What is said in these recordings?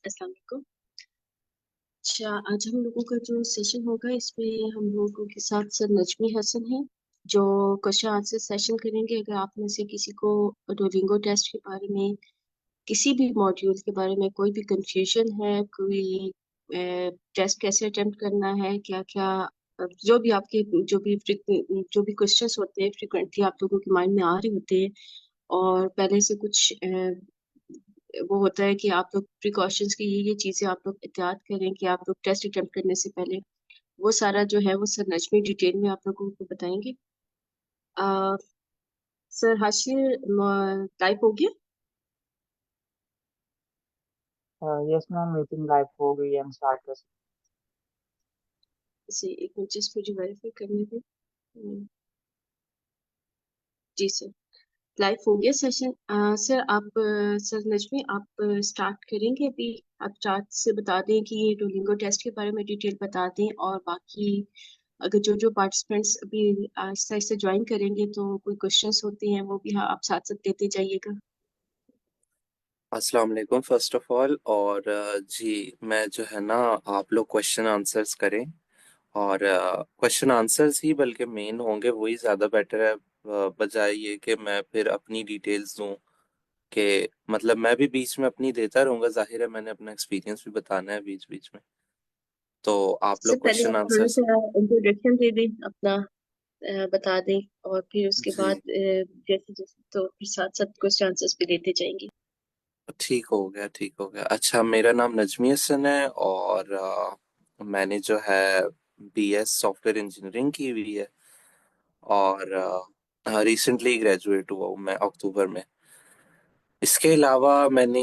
अस्सलाम वालेकुम। अच्छा, आज हम लोगों का जो सेशन होगा इसमें हम लोगों के साथ सर नजमी हसन हैं जो क्वेश्चन आंसर सेशन करेंगे। अगर आप में से किसी को डुओलिंगो टेस्ट के बारे में, किसी भी मॉड्यूल के बारे में कोई भी कंफ्यूजन है, कोई टेस्ट कैसे अटेम्प्ट करना है, क्या क्या जो भी आपके जो भी क्वेश्चंस होते हैं फ्रिक्वेंटली आप लोगों के माइंड में आ रहे होते हैं, और पहले से कुछ वो होता है कि आप लोग प्रिकॉशंस की ये चीजें आप लोग एहतियात करें कि आप लोग टेस्ट अटेम्प्ट करने से पहले, वो सारा जो है वो सर नजमी डिटेल में आप लोगों को बताएंगे। आ, सर हाशिर टाइप हो गया? यस मैम, मीटिंग लाइव हो गई है, हम स्टार्ट कर सकते इसे एक मिनट जिस मुझे वेरीफाई करने दे। जी सर, लाइव हो गया सेशन। सर आप सर नजमी आप स्टार्ट करेंगे अभी? आप चार्ट से बता दें कि ये डुओलिंगो टेस्ट के बारे में डिटेल बता दें, और बाकी अगर जो जो पार्टिसिपेंट्स अभी आहिस्ता आहिस्ता ज्वाइन करेंगे तो कोई क्वेश्चंस होते हैं वो भी हाँ आप साथ साथ देते जाइएगा। अस्सलाम वालेकुम फर्स्ट ऑफ ऑल। और जी, मैं जो है ना, आप लोग क्वेश्चन आंसर्स करें, और क्वेश्चन आंसर्स ही बल्कि मेन होंगे, वही ज़्यादा बेटर है। बजाय ये कि मैं फिर अपनी डिटेल्स दूं, कि मतलब मैं भी बीच में अपनी देता रहूंगा, जाहिर है मैंने अपना एक्सपीरियंस भी बताना है बीच बीच में। तो आप सबसे लोग पहले क्वेश्चन आप थोड़ा आंसर्स। सा इंट्रोडक्शन दे दें अपना, बता दें, और फिर उसके बाद जी, जैसे जैसे तो फिर साथ साथ क्वेश्चन आंसर्स भी देते जाएंगे। ठीक हो गया, ठीक हो गया। अच्छा, मेरा नाम नजमी हसन है, और मैंने जो है बीएस सॉफ्टवेयर इंजीनियरिंग की हुई है, और रिसेंटली ग्रेजुएट हुआ हूँ मैं अक्टूबर में। इसके अलावा मैंने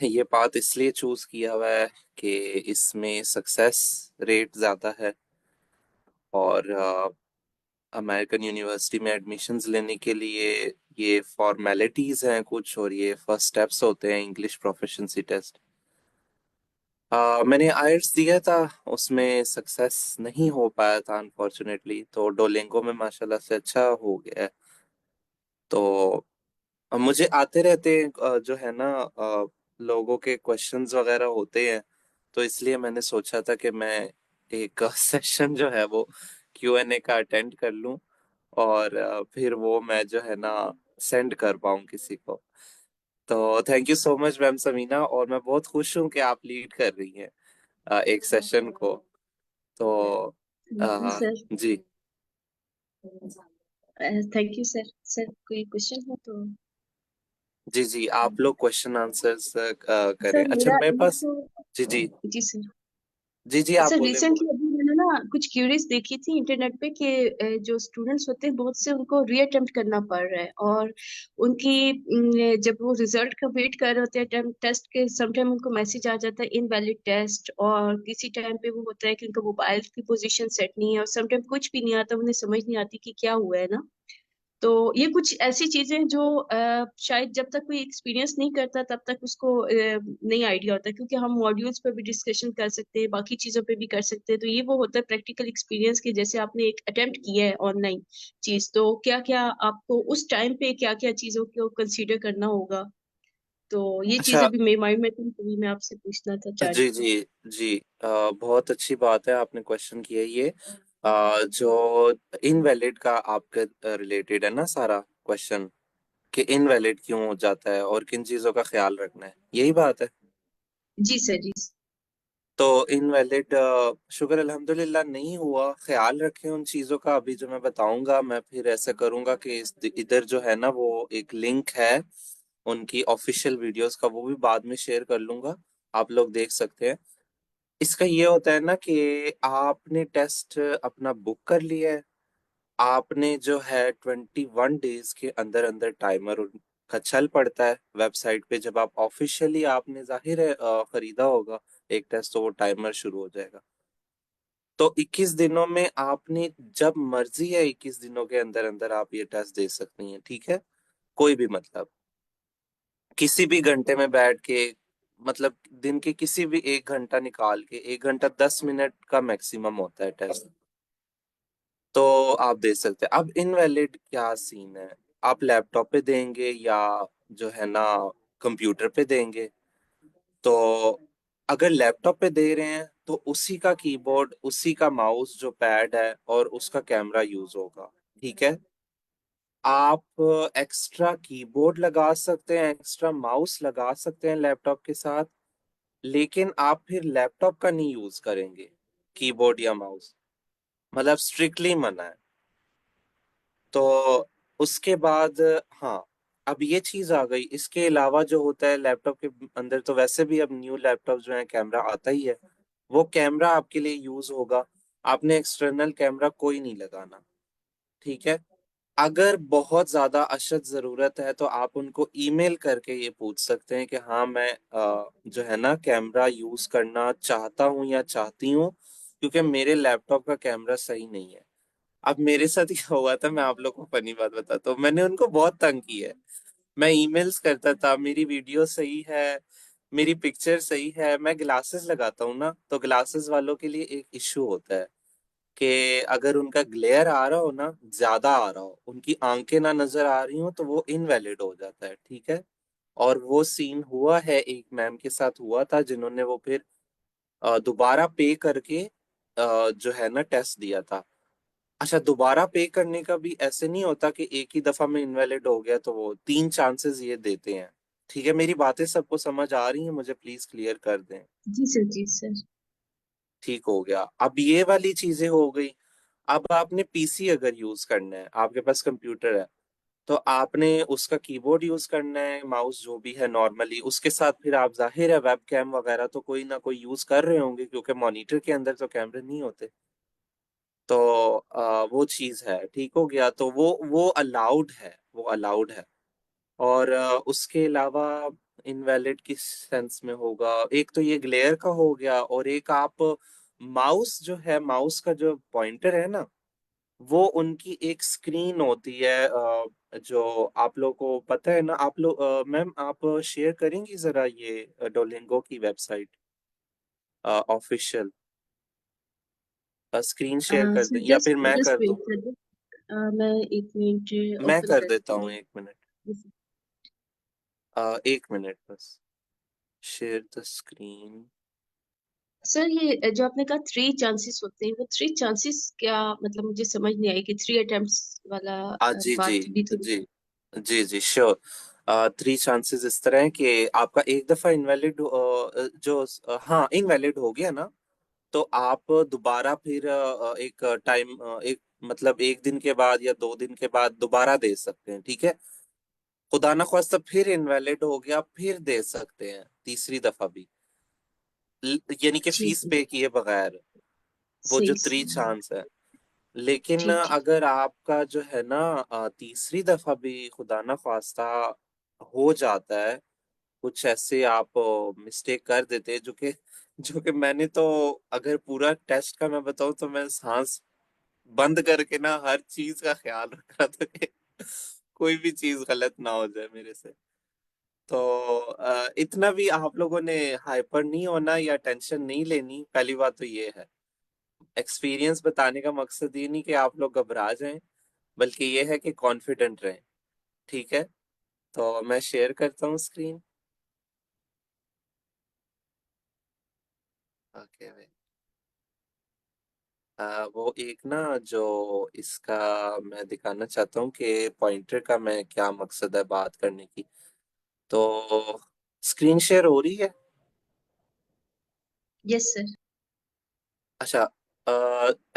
ये पाथ इसलिए चूज किया हुआ है कि इसमें सक्सेस रेट ज़्यादा है, और अमेरिकन यूनिवर्सिटी में एडमिशन्स लेने के लिए ये फॉर्मेलिटीज़ हैं कुछ, और ये फर्स्ट स्टेप्स होते हैं इंग्लिश प्रोफिशिएंसी टेस्ट। मैंने आयल्स दिया था, उसमें सक्सेस नहीं हो पाया था अनफॉर्चुनेटली, तो डोलिंगो में माशाल्लाह से अच्छा हो गया है। तो मुझे आते रहते जो है ना, लोगों के क्वेश्चंस वगैरह होते हैं, तो इसलिए मैंने सोचा था कि मैं एक सेशन जो है वो Q&A का अटेंड कर लूं, और फिर वो मैं जो है ना सेंड कर पाऊं किसी को। तो thank you so much ma'am Samina, और मैं बहुत खुश हूं कि आप लीड कर रही हैं एक सेशन को। तो अ, सर जी, थैंक यू सर। सर कोई क्वेश्चन हो तो? जी, जी, आप लोग क्वेश्चन आंसर्स करें। सर अच्छा, मेरा मेरे एक पास। तो, जी, जी, जी सर। जी, जी, आप सर बोले रिसेंटली बोले। अभी मैंने ना कुछ क्यूरीज देखी थी इंटरनेट पे कि जो स्टूडेंट्स होते हैं बहुत से उनको रीअटेम्प्ट करना पड़ रहा है, और उनकी जब वो रिजल्ट का वेट कर रहे होते हैं टेस्ट के, समटाइम उनको मैसेज आ जाता है इनवैलिड टेस्ट, और किसी टाइम पे वो होता है कि उनका मोबाइल की पोजीशन सेट नहीं है, और समटाइम कुछ भी नहीं आता, उन्हें समझ नहीं आती कि क्या हुआ है ना। तो ये कुछ ऐसी चीजें जो शायद जब तक कोई एक्सपीरियंस नहीं करता तब तक उसको नहीं आइडिया होता, क्योंकि हम मॉड्यूल्स पे भी डिस्कशन कर सकते हैं, बाकी चीजों पे भी कर सकते हैं, तो ये वो होता है प्रैक्टिकल एक्सपीरियंस के, जैसे आपने एक अटेम्प्ट किया है ऑनलाइन चीज, तो क्या क्या आपको उस टाइम पे क्या क्या चीजों को कंसीडर करना होगा। तो ये चीज अच्छा, अभी मेरे माइंड में थी, तभी मैं आपसे पूछना था चाह रही जी, थी। जी, जी, बहुत अच्छी बात है आपने क्वेश्चन किया ये। जो इनवैलिड का आपके रिलेटेड है ना सारा क्वेश्चन, कि इनवैलिड क्यों हो जाता है और किन चीजों का ख्याल रखना है, यही बात है। जी सर, जी सर। तो इनवैलिड शुक्र अल्हम्दुलिल्लाह नहीं हुआ। ख्याल रखें उन चीज़ों का, अभी जो मैं बताऊंगा, मैं फिर ऐसा करूंगा कि इधर जो है ना वो एक लिंक है उनकी ऑफिशियल वीडियोस का, वो भी बाद में शेयर कर लूंगा, आप लोग देख सकते हैं। इसका ये होता है ना कि आपने टेस्ट अपना बुक कर लिया है, आपने जो है 21 डेज के अंदर अंदर टाइमर उनका चल पड़ता है वेबसाइट पे। जब आप ऑफिशियली आपने जाहिर है खरीदा होगा एक टेस्ट, तो वो टाइमर शुरू हो जाएगा। तो 21 दिनों में आपने जब मर्जी है 21 दिनों के अंदर अंदर आप ये टेस्ट दे सकती हैं, ठीक है। कोई भी मतलब किसी भी घंटे में बैठ के, मतलब दिन के किसी भी एक घंटा निकाल के, 1 घंटा 10 मिनट का मैक्सिमम होता है टेस्ट, तो आप दे सकते हैं। अब इनवैलिड क्या सीन है, आप लैपटॉप पे देंगे या जो है ना कंप्यूटर पे देंगे। तो अगर लैपटॉप पे दे रहे हैं तो उसी का कीबोर्ड, उसी का माउस जो पैड है और उसका कैमरा यूज होगा। ठीक है। आप एक्स्ट्रा कीबोर्ड लगा सकते हैं, एक्स्ट्रा माउस लगा सकते हैं लैपटॉप के साथ, लेकिन आप फिर लैपटॉप का नहीं यूज करेंगे कीबोर्ड या माउस, मतलब स्ट्रिक्टली मना है। तो उसके बाद, हाँ, अब ये चीज आ गई। इसके अलावा जो होता है लैपटॉप के अंदर, तो वैसे भी अब न्यू लैपटॉप जो है कैमरा आता ही है, वो कैमरा आपके लिए यूज होगा। आपने एक्सटर्नल कैमरा कोई नहीं लगाना। ठीक है। अगर बहुत ज्यादा अशद जरूरत है तो आप उनको ईमेल करके ये पूछ सकते हैं कि हाँ मैं जो है ना कैमरा यूज करना चाहता हूँ या चाहती हूँ, क्योंकि मेरे लैपटॉप का कैमरा सही नहीं है। अब मेरे साथ क्या हुआ था, मैं आप लोग को फनी बात बताता हूँ। मैंने उनको बहुत तंग किया है। मैं ईमेल्स करता था, मेरी वीडियो सही है, मेरी पिक्चर सही है। मैं ग्लासेस लगाता हूँ ना, तो ग्लासेस वालों के लिए एक इश्यू होता है कि अगर उनका ग्लेयर आ रहा हो ना, ज्यादा आ रहा हो, उनकी आंखें ना नजर आ रही हो, तो वो इनवैलिड हो जाता है। ठीक है। और वो सीन हुआ है, एक मैम के साथ हुआ था, जिन्होंने वो फिर दोबारा पे करके जो है ना टेस्ट दिया था। अच्छा, दोबारा पे करने का भी ऐसे नहीं होता कि एक ही दफा में इनवैलिड हो गया, तो वो 3 चांसेस ये देते हैं। ठीक है। मेरी बातें सबको समझ आ रही हैं? मुझे प्लीज क्लियर कर दें। जी सर, जी सर। ठीक हो गया। अब ये वाली चीजें हो गई। अब आपने पीसी अगर यूज करना है, आपके पास कंप्यूटर है, तो आपने उसका कीबोर्ड यूज करना है, माउस जो भी है नॉर्मली, उसके साथ फिर आप जाहिर है वेब कैम वगैरह तो कोई ना कोई यूज कर रहे होंगे, क्योंकि मॉनिटर के अंदर तो कैमरे नहीं होते। तो वो चीज है। ठीक हो गया। तो वो अलाउड है, वो अलाउड है। और उसके अलावा इनवैलिड किस सेंस में होगा, एक तो ये ग्लेयर का हो गया, और एक आप माउस जो है, माउस का जो पॉइंटर है ना, वो उनकी एक स्क्रीन होती है, जो आप लोग को पता है ना। आप लोग मैम आप शेयर करेंगी जरा ये डोलिंगो की वेबसाइट ऑफिशियल स्क्रीन शेयर कर सर दें, या फिर जस्ट मैं जस्ट कर दूं? वेट कर दो। मैं 1 मिनट मैं ओपन कर देता करती हूँ, हूँ। 1 मिनट। 1 मिनट बस। Share the screen. सर ये जो आपने कहा 3 चांसेस होते हैं, वो 3 चांसेस क्या मतलब, मुझे समझ नहीं आई कि 3 अटेम्प्ट्स वाला जी जी बात भी थोड़ी। जी जी जी श्योर। 3 चांसेस इस तरह हैं कि आपका एक दफा इनवैलिड जो हाँ इनवैलिड हो गया ना, तो आप दोबारा फिर एक टाइम, एक मतलब 1 दिन के बाद या 2 दिन के बाद दोबारा दे सकते हैं। ठीक है। खुदा ना ख्वास्ता फिर इनवैलिड हो गया, फिर दे सकते हैं तीसरी दफा भी, यानी कि ठीक फीस है। पे किए बगैर। वो जो सही थ्री सही। चांस है। लेकिन ठीक ठीक। अगर आपका जो है ना तीसरी दफा भी खुदा ना ख्वास्ता हो जाता है, कुछ ऐसे आप मिस्टेक कर देते हैं, जो कि मैंने तो, अगर पूरा टेस्ट का मैं बताऊं तो मैं सांस बंद करके ना हर चीज का ख्याल रख रहा था कि कोई भी चीज गलत ना हो जाए मेरे से। तो इतना भी आप लोगों ने हाइपर नहीं होना या टेंशन नहीं लेनी, पहली बात तो ये है। एक्सपीरियंस बताने का मकसद ये नहीं कि आप लोग घबरा जाएं, बल्कि ये है कि कॉन्फिडेंट रहें। ठीक है। तो मैं शेयर करता हूँ स्क्रीन। ओके भाई। वो एक ना जो इसका मैं दिखाना चाहता हूँ कि पॉइंटर का मैं क्या मकसद है बात करने की। तो स्क्रीन शेयर हो रही है? Yes sir. अच्छा।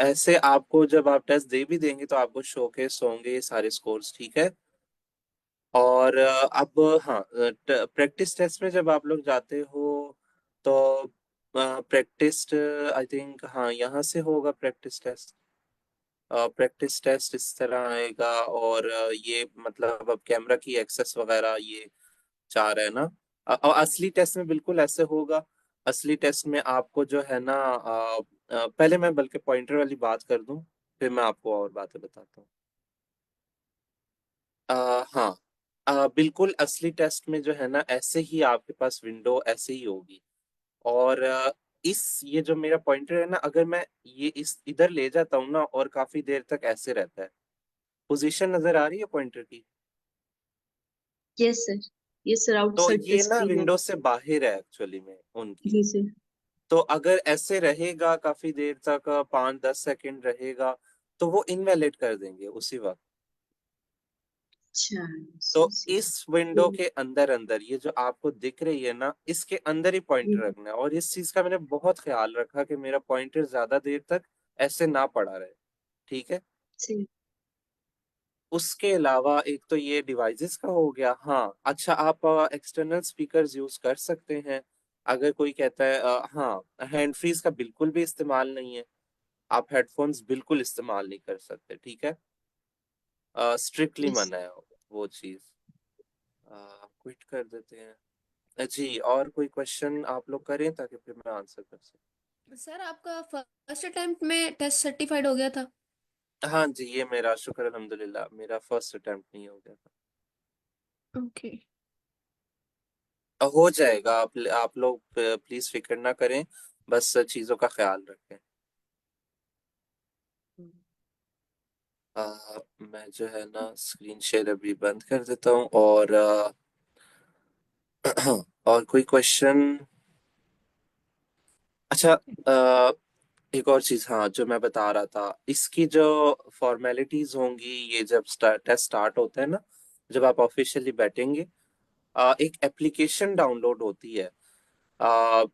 ऐसे आपको जब आप टेस्ट दे भी देंगे तो आपको शोकेस होंगे ये सारे स्कोर्स। ठीक है। और अब हाँ, प्रैक्टिस टेस्ट में जब आप लोग जाते हो तो प्रैक्टिस, आई थिंक हाँ यहाँ से होगा प्रैक्टिस टेस्ट। प्रैक्टिस टेस्ट इस तरह आएगा, और ये मतलब अब कैमरा की एक्सेस वगैरह ये चाह रहे हैं ना। और असली टेस्ट में बिल्कुल ऐसे होगा। असली टेस्ट में आपको जो है ना पहले मैं बल्कि पॉइंटर वाली बात कर दूं, फिर मैं आपको और बातें बताता हूँ। हाँ, बिल्कुल असली टेस्ट में जो है ना ऐसे ही आपके पास विंडो ऐसे ही होगी। और इस ये जो मेरा पॉइंटर है ना, अगर मैं ये इस इधर ले जाता हूँ ना, और काफी देर तक ऐसे रहता है। पोजीशन नजर आ रही है पॉइंटर की? Yes sir. यस सर, तो आउटसाइड द ये ना स्क्रीन है। विंडो से बाहर है एक्चुअली में उनकी। जी सर। तो अगर ऐसे रहेगा काफी देर तक, 5-10 सेकंड रहेगा, तो वो इनवैलिड कर देंगे उसी वक्त। अच्छा, तो सी। इस विंडो के अंदर अंदर ये जो आपको दिख रही है ना, इसके अंदर ही पॉइंटर हम्म, रखना है। और इस चीज का मैंने बहुत ख्याल रखा कि मेरा पॉइंटर ज्यादा देर तक ऐसे ना पड़ा रहे। ठीक है। सी। उसके अलावा एक तो ये डिवाइसेस का हो गया। हाँ अच्छा, आप एक्सटर्नल स्पीकर्स यूज कर सकते हैं। अगर कोई कहता है हाँ, हैंड फ्रीज का बिल्कुल भी इस्तेमाल नहीं है। आप हेडफोन्स बिल्कुल इस्तेमाल नहीं कर सकते। ठीक है। Strictly yes. मना है वो चीज। क्विट कर देते हैं जी। और कोई क्वेश्चन आप लोग करें ताकि फिर मैं आंसर कर सकूं। सर आपका फर्स्ट अटेम्प्ट में टेस्ट सर्टिफाइड हो गया था? हाँ जी, ये मेरा शुक्र अल्हम्दुलिल्लाह, मेरा फर्स्ट अटेम्प्ट नहीं हो गया था। ओके। हो जाएगा। आप लोग प्लीज फिक्र ना करें, बस चीजों का ख्याल रखें। मैं जो है ना स्क्रीन शेयर अभी बंद कर देता हूँ। और और कोई क्वेश्चन? अच्छा, एक और चीज, हाँ, जो मैं बता रहा था, इसकी जो फॉर्मेलिटीज होंगी ये जब टेस्ट स्टार्ट होता है ना, जब आप ऑफिशियली बैठेंगे, एक एप्लीकेशन डाउनलोड होती है। आ,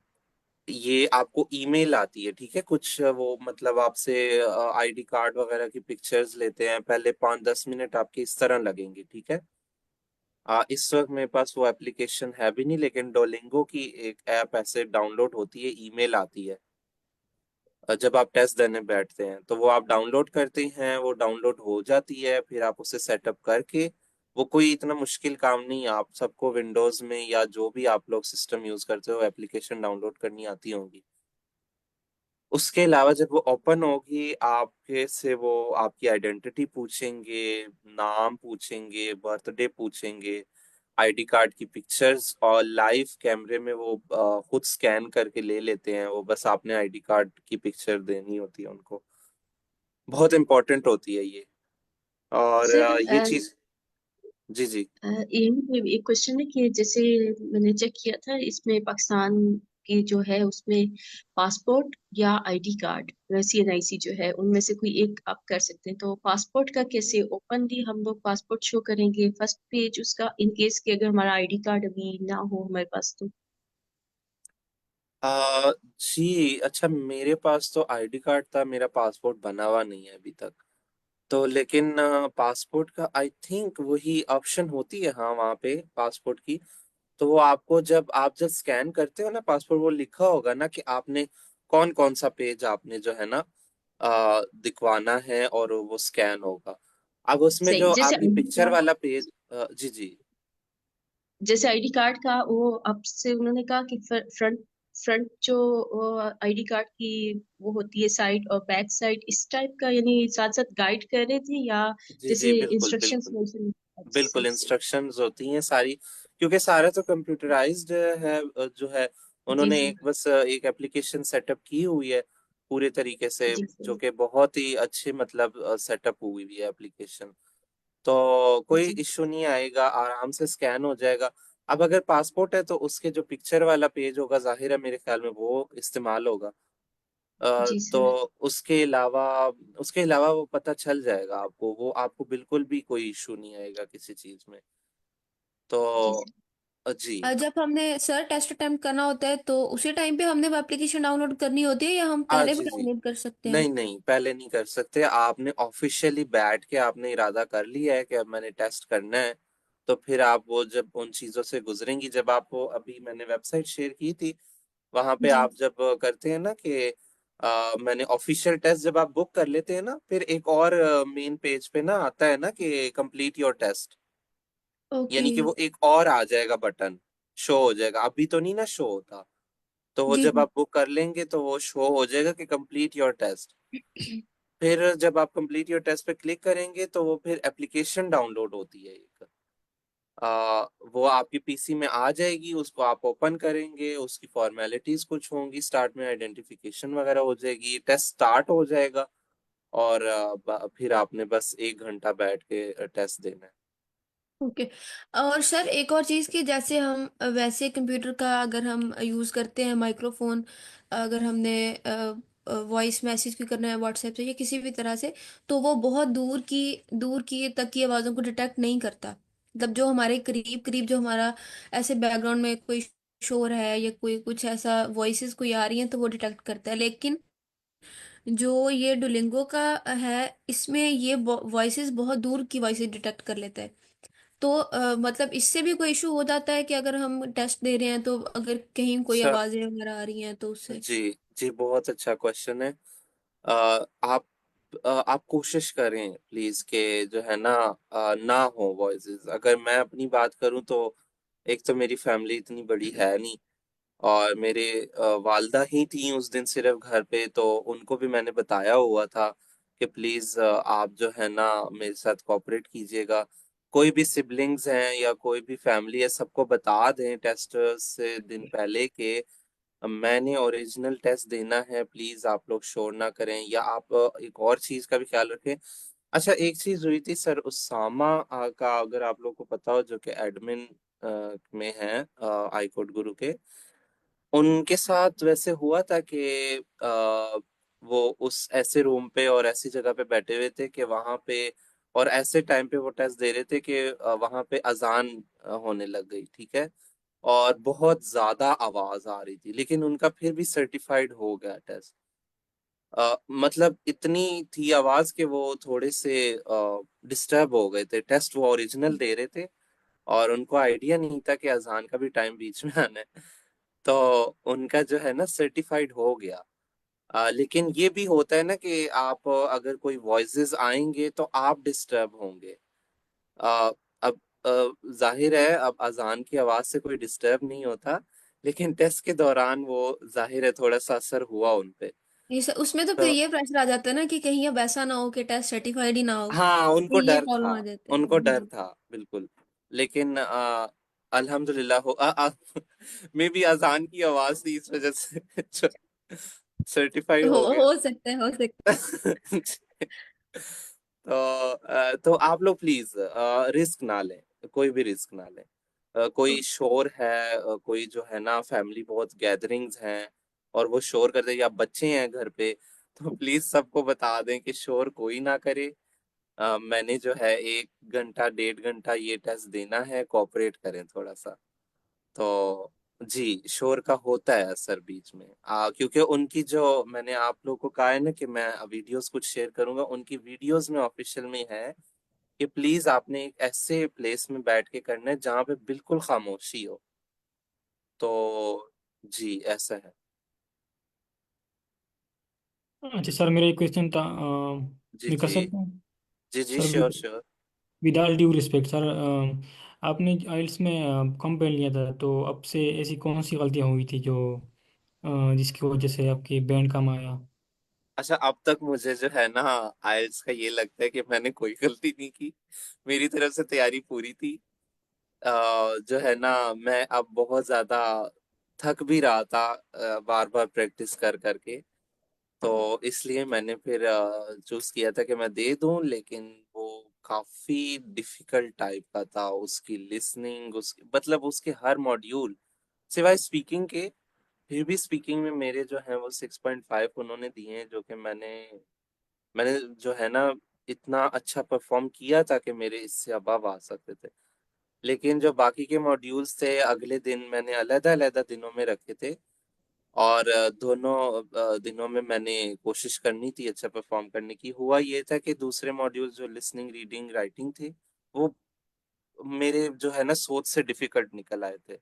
ये आपको ईमेल आती है। ठीक है। कुछ वो मतलब आपसे आईडी कार्ड वगैरह की पिक्चर्स लेते हैं, पहले 5-10 मिनट आपके इस तरह लगेंगे। ठीक है। इस वक्त मेरे पास वो एप्लीकेशन है भी नहीं, लेकिन डोलिंगो की एक ऐप ऐसे डाउनलोड होती है, ईमेल आती है जब आप टेस्ट देने बैठते हैं, तो वो आप डाउनलोड करते हैं, वो डाउनलोड हो जाती है, फिर आप उसे सेटअप करके, वो कोई इतना मुश्किल काम नहीं है। आप सबको विंडोज में या जो भी आप लोग सिस्टम यूज करते हो एप्लीकेशन डाउनलोड करनी आती होंगी। उसके अलावा जब वो ओपन होगी, आपके से वो आपकी आइडेंटिटी पूछेंगे, नाम पूछेंगे, बर्थडे पूछेंगे, आईडी कार्ड की पिक्चर्स, और लाइव कैमरे में वो खुद स्कैन करके ले लेते हैं। वो बस आपने आईडी कार्ड की पिक्चर देनी होती है उनको। बहुत इंपॉर्टेंट होती है ये। और सर, ये चीज। जी जी। यही एक क्वेश्चन है कि जैसे मैंने चेक किया था, इसमें पाकिस्तान की जो है उसमें पासपोर्ट या आईडी कार्ड, CNIC जो है उनमें से कोई एक आप कर सकते हैं। तो पासपोर्ट का कैसे ओपनली हम लोग पासपोर्ट शो करेंगे फर्स्ट पेज उसका, इन केस कि अगर हमारा आईडी कार्ड अभी ना हो हमारे पास तो? जी अच्छा, मेरे पास तो आईडी कार्ड था, मेरा पासपोर्ट बना हुआ नहीं है अभी तक। तो लेकिन पासपोर्ट का आई थिंक वही ऑप्शन होती है, हाँ, वहाँ पे पासपोर्ट की। तो वो आपको जब स्कैन करते हो ना पासपोर्ट, वो लिखा होगा ना कि आपने कौन कौन सा पेज आपने जो है ना दिखवाना है, और वो स्कैन होगा। अब उसमें सही। जो जैसे आपकी आईडी पिक्चर कार्ड, वाला पेज, जी जी। जैसे आईडी कार्ड का वो आपसे उन्होंने कहा कि फ्रंट फ्रंट जो आईडी कार्ड की वो होती है साइड और बैक साइड इस टाइप का, यानी साथ साथ गाइड कर रहे थे या जी जी, जैसे बिल्कुल इंस्ट्रक्शंस बिल्कुल। मेंशन? बिल्कुल सही सही। इंस्ट्रक्शंस होती हैं सारी, क्योंकि सारा तो कंप्यूटराइज्ड है। जो है जी उन्होंने जी। एक बस एक एप्लीकेशन सेटअप की हुई है पूरे तरीके से, जी जो सही। कि बहुत ही अच्छी मतलब सेटअप हुई हुई है एप्लीकेशन। तो कोई जी इश्यू नहीं आएगा, आराम से स्कैन हो जाएगा। अब अगर पासपोर्ट है तो उसके जो पिक्चर वाला पेज होगा, जाहिर है मेरे ख्याल में वो इस्तेमाल होगा। जी तो सर। उसके अलावा वो पता चल जाएगा आपको, वो आपको बिल्कुल भी कोई इशू नहीं आएगा किसी चीज में। जी तो सर। जी। जब हमने सर टेस्ट अटेम्प्ट करना होता है तो उसी टाइम पे हमने वो एप्लीकेशन डाउनलोड करनी होती है या हम पहले भी जी जी। डाउनलोड कर सकते हैं? नहीं नहीं, पहले नहीं कर सकते। आपने ऑफिशियली बैठ के आपने इरादा कर लिया है कि अब मैंने टेस्ट करना है, तो फिर आप वो जब उन चीजों से गुजरेंगी, जब आपको अभी मैंने वेबसाइट शेयर की थी, वहां पे जी। आप जब करते हैं ना कि मैंने ऑफिशियल टेस्ट जब आप बुक कर लेते हैं ना, फिर एक और मेन पेज पे ना आता है ना कि कंप्लीट योर टेस्ट। ओके। यानी कि वो एक और आ जाएगा बटन, शो हो जाएगा। अभी तो नहीं ना शो होता, तो वो जी जब जी। आप बुक कर लेंगे तो वो शो हो जाएगा कि कंप्लीट योर टेस्ट। फिर जब आप कंप्लीट योर टेस्ट पे क्लिक करेंगे तो वो फिर एप्लीकेशन डाउनलोड होती है एक। वो आपकी पीसी में आ जाएगी, उसको आप ओपन करेंगे, उसकी फॉर्मेलिटीज कुछ होंगी, स्टार्ट में आइडेंटिफिकेशन वगैरह हो जाएगी, टेस्ट स्टार्ट हो जाएगा। और फिर आपने बस 1 घंटा बैठ के टेस्ट देना है। ओके। और सर एक और चीज़ कि जैसे हम वैसे कंप्यूटर का अगर हम यूज़ करते हैं माइक्रोफोन, अगर हमने वॉइस मैसेज भी करना है व्हाट्सएप से या किसी भी तरह से, तो वो बहुत दूर की तक की आवाज़ों को डिटेक्ट नहीं करता। मतलब जो हमारे करीब करीब जो हमारा ऐसे बैकग्राउंड में कोई शोर है या कोई कुछ ऐसा वॉइसेस कोई आ रही हैं तो वो डिटेक्ट करता है, लेकिन जो ये डुलिंगो का है इसमें ये वॉइसेस बहुत दूर की वॉइसेस डिटेक्ट कर लेता है। तो मतलब इससे भी कोई इशू हो जाता है कि अगर हम टेस्ट दे रहे हैं तो अगर कहीं कोई अच्छा, आवाजें वगैरह आ रही हैं तो उससे। जी जी, बहुत अच्छा क्वेश्चन है। आप कोशिश करें प्लीज के जो है ना ना हो वॉइसेस। अगर मैं अपनी बात करूं तो एक तो मेरी फैमिली इतनी बड़ी है नहीं, और मेरे वालदा ही थी उस दिन सिर्फ घर पे, तो उनको भी मैंने बताया हुआ था कि प्लीज आप जो है ना मेरे साथ कोऑपरेट कीजिएगा। कोई भी सिबलिंग्स हैं या कोई भी फैमिली है, सबको बता दें टेस्ट से दिन पहले के मैंने ओरिजिनल टेस्ट देना है, प्लीज आप लोग शोर ना करें। या आप एक और चीज का भी ख्याल रखें। अच्छा, एक चीज हुई थी सर, उसामा का अगर आप लोग को पता हो, जो कि एडमिन में है आई कोड गुरु के, उनके साथ वैसे हुआ था कि वो उस ऐसे रूम पे और ऐसी जगह पे बैठे हुए थे कि वहां पे, और ऐसे टाइम पे वो टेस्ट दे रहे थे कि वहां पे अजान होने लग गई, ठीक है, और बहुत ज्यादा आवाज आ रही थी, लेकिन उनका फिर भी सर्टिफाइड हो गया टेस्ट। मतलब इतनी थी आवाज कि वो थोड़े से डिस्टर्ब हो गए थे। टेस्ट वो ओरिजिनल दे रहे थे और उनको आइडिया नहीं था कि अजान का भी टाइम बीच में आना है, तो उनका जो है ना सर्टिफाइड हो गया। लेकिन ये भी होता है ना कि आप अगर कोई वॉइसेस आएंगे तो आप डिस्टर्ब होंगे। अ, अब जाहिर है अब अजान की आवाज से कोई डिस्टर्ब नहीं होता, लेकिन टेस्ट के दौरान वो जाहिर है थोड़ा सा असर हुआ उन पे। उसमें तो फिर तो ये प्रेशर आ जाता है ना कि कहीं अब ऐसा ना हो कि टेस्ट सर्टिफाइड ही ना हो, हाँ, तो उनको ये डर था, प्रॉब्लम आ जाता है। उनको डर था बिल्कुल। लेकिन अल्हम्दुलिल्लाह हो मे बी अजान की आवाज थी इस वजह से सर्टिफाइड हो गया। हो सकता है, हो सकता है। तो तो आप लोग प्लीज रिस्क ना लें, कोई भी रिस्क ना लें। कोई शोर है, कोई जो है ना फैमिली बहुत गैदरिंग्स हैं और वो शोर करते, या बच्चे हैं घर पे, तो प्लीज सबको बता दें कि शोर कोई ना करे। मैंने जो है 1 घंटा 1.5 घंटा ये टेस्ट देना है, कोऑपरेट करें थोड़ा सा। तो जी, शोर का होता है असर बीच में, क्योंकि उनकी जो मैंने आप लोगों को कहा है ना कि मैं वीडियोस कुछ शेयर करूंगा, उनकी वीडियोस में ऑफिशियल में है कि प्लीज आपने एक ऐसे प्लेस में बैठ के करना है जहाँ पे बिल्कुल खामोशी हो। तो जी, ऐसा है। अच्छा सर, मेरा एक क्वेश्चन था, जी मैं कर जी सकता हूँ? जी जी, sir, sure sure. With all due respect sir, आपने आइल्स में कम पढ़ लिया था, तो अब से ऐसी कौन सी गलतियाँ हुई थी जो जिसकी वजह से आपके बैंड कम आया? अच्छा, अब तक मुझे जो है ना आइल्स का ये लगता है कि मैंने कोई गलती नहीं की, मेरी तरफ से तैयारी पूरी थी। जो है ना मैं अब बहुत ज्यादा थक भी रहा था बार बार प्रैक्टिस कर करके, तो इसलिए मैंने फिर चूज किया था कि मैं दे दूं। लेकिन वो काफी डिफिकल्ट टाइप का था, उसकी लिसनिंग, उसकी मतलब उसके हर मॉड्यूल सिवाय स्पीकिंग के। फिर भी स्पीकिंग में मेरे जो है वो 6.5 उन्होंने दिए हैं, जो कि मैंने जो है ना इतना अच्छा परफॉर्म किया था कि मेरे इससे अबव आ सकते थे। लेकिन जो बाकी के मॉड्यूल्स थे अगले दिन मैंने अलग-अलग दिनों में रखे थे, और दोनों दिनों में मैंने कोशिश करनी थी अच्छा परफॉर्म करने की। हुआ ये था कि दूसरे मॉड्यूल जो लिसनिंग रीडिंग राइटिंग थे, वो मेरे जो है ना सोच से डिफिकल्ट निकल आए थे।